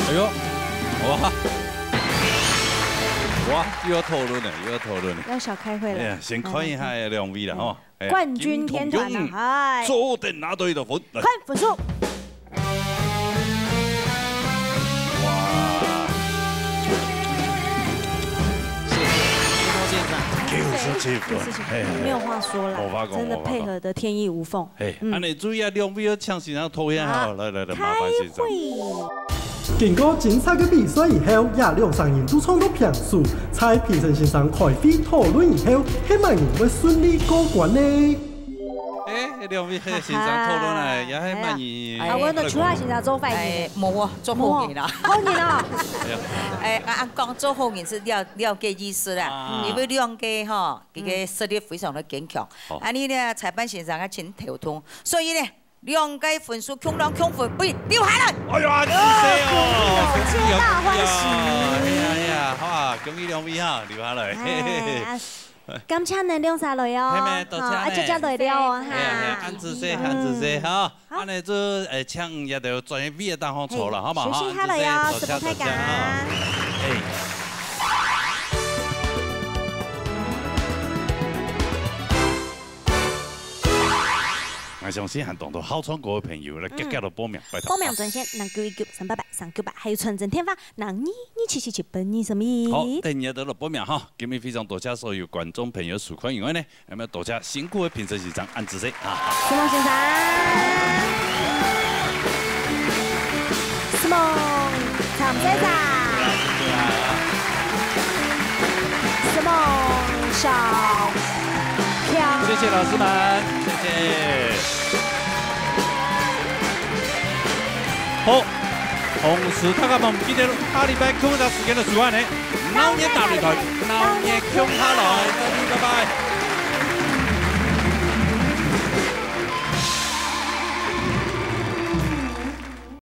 哎呦，哇，又要讨论了，要小开会了。先看一下两位了哈。冠军天团啊，坐定拿对的分。看分数。97分，没有话说了，真的配合的天衣无缝。安尼注意啊，两位要抢先让讨厌好，来，麻烦先生。经过精彩嘅比赛以後，也兩場人都創到平數，在評審先生開會討論以後，希望人會順利過關呢。兩位先生討論啊，也係滿意。我哋除下先生做飯嘅，冇啊，做好人啦。好人啊！阿講做好人是了解意思啦，因為兩個嗬，佢嘅實力非常的堅強。安尼呢，裁判先生啊真頭痛，所以呢，兩個分數強分被留下來。哎呀，恭喜哦！皆大歡喜。哎呀，好啊，恭喜兩位哈，留下來。感謝你兩下來哦，好，就交代了哦哈。按姿勢，好，安尼做搶也就專業比嘅當方錯了，好嘛？學習下來哦，是不太敢。我相信很多好唱歌嘅朋友咧，積極嚟報名，拜託。報名專線919-388-398，還有傳真電話22777本你什麼？好，第二度嚟報名哈，今日非常多謝所有觀眾朋友收看，因為呢，有冇多謝辛苦嘅評審先生安子生啊？什麼先生？什麼？長先生？什麼？小謝謝老師們，謝謝。好，同時大家唔記得下禮拜空檔時間嘅時間呢，鬧熱大擂台，鬧熱衝下來，拜拜。